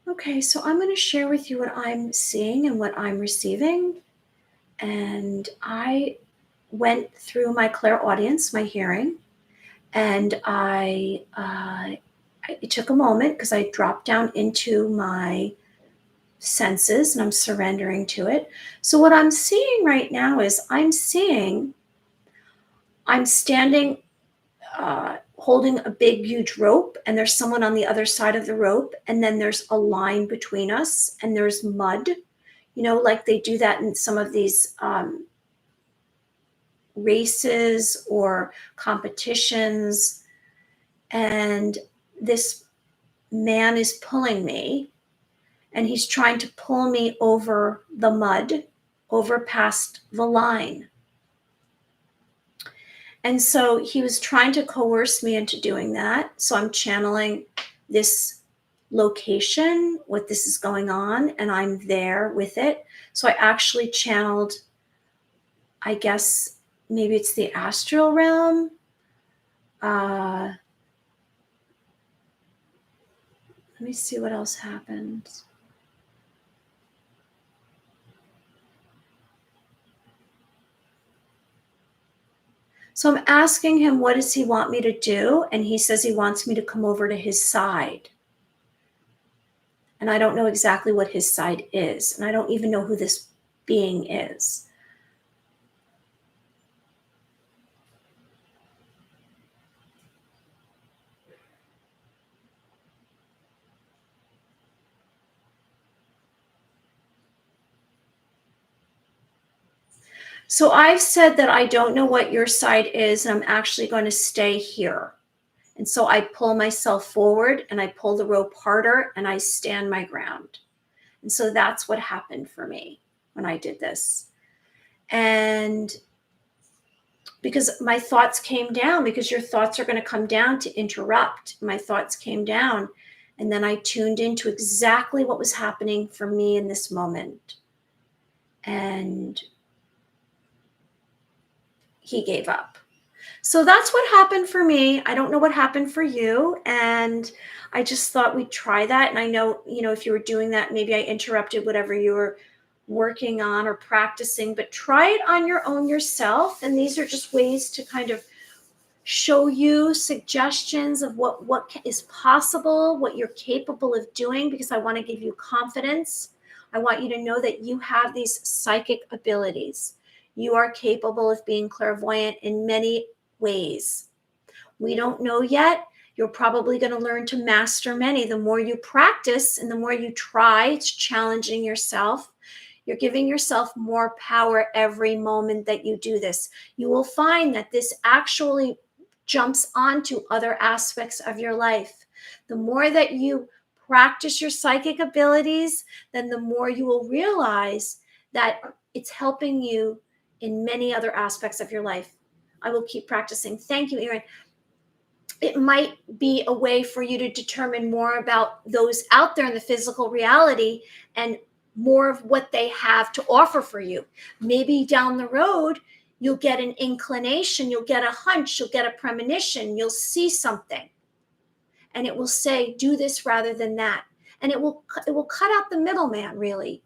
Okay, so I'm going to share with you what I'm seeing and what I'm receiving. And I went through my clairaudience, my hearing, and it took a moment because I dropped down into my senses and I'm surrendering to it. So what I'm seeing right now is I'm standing holding a big, huge rope, and there's someone on the other side of the rope, and then there's a line between us, and there's mud, like they do that in some of these races or competitions. And this man is pulling me, and he's trying to pull me over the mud, over past the line. And so he was trying to coerce me into doing that. So I'm channeling this location, what this is going on, and I'm there with it. So I actually channeled, I guess maybe it's the astral realm. Let me see what else happened. So I'm asking him, what does he want me to do? And he says he wants me to come over to his side. And I don't know exactly what his side is. And I don't even know who this being is. So I've said that I don't know what your side is, and I'm actually going to stay here. And so I pull myself forward, and I pull the rope harder, and I stand my ground. And so that's what happened for me when I did this. And because my thoughts came down, because your thoughts are going to come down to interrupt. My thoughts came down, and then I tuned into exactly what was happening for me in this moment. And he gave up. So that's what happened for me. I don't know what happened for you. And I just thought we'd try that. And I know, if you were doing that, maybe I interrupted whatever you were working on or practicing, but try it on your own yourself. And these are just ways to kind of show you suggestions of what is possible, what you're capable of doing, because I want to give you confidence. I want you to know that you have these psychic abilities. You are capable of being clairvoyant in many ways. We don't know yet. You're probably going to learn to master many. The more you practice and the more you try, it's challenging yourself. You're giving yourself more power every moment that you do this. You will find that this actually jumps onto other aspects of your life. The more that you practice your psychic abilities, then the more you will realize that it's helping you in many other aspects of your life. I will keep practicing. Thank you, Erin. It might be a way for you to determine more about those out there in the physical reality and more of what they have to offer for you. Maybe down the road, you'll get an inclination, you'll get a hunch, you'll get a premonition, you'll see something. And it will say, do this rather than that. And it will cut out the middleman, really.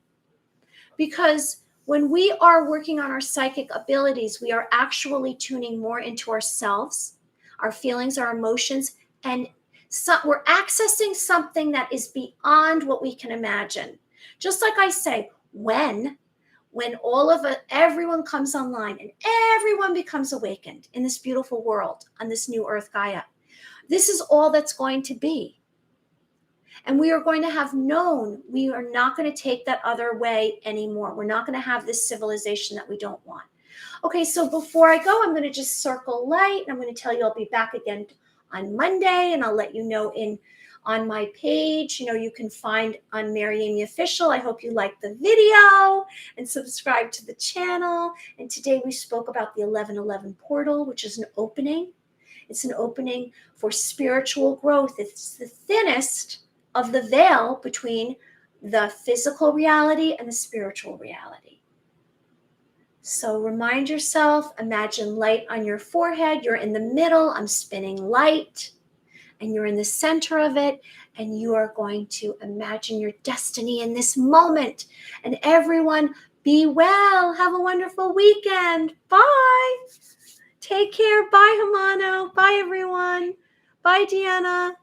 Because when we are working on our psychic abilities, we are actually tuning more into ourselves, our feelings, our emotions, and we're accessing something that is beyond what we can imagine. Just like I say, when everyone comes online and everyone becomes awakened in this beautiful world on this new earth Gaia, this is all that's going to be. And we are going to have known we are not going to take that other way anymore. We're not going to have this civilization that we don't want. Okay, so before I go, I'm going to just circle light. I'm going to tell you I'll be back again on Monday, and I'll let you know on my page. You can find on Mary Amy Official. I hope you liked the video and subscribe to the channel. And today we spoke about the 1111 portal, which is an opening. It's an opening for spiritual growth. It's the thinnest of the veil between the physical reality and the spiritual reality. So remind yourself, imagine light on your forehead. You're in the middle. I'm spinning light, and you're in the center of it. And you are going to imagine your destiny in this moment. And everyone, be well. Have a wonderful weekend. Bye. Take care. Bye, Hamano. Bye, everyone. Bye, Deanna.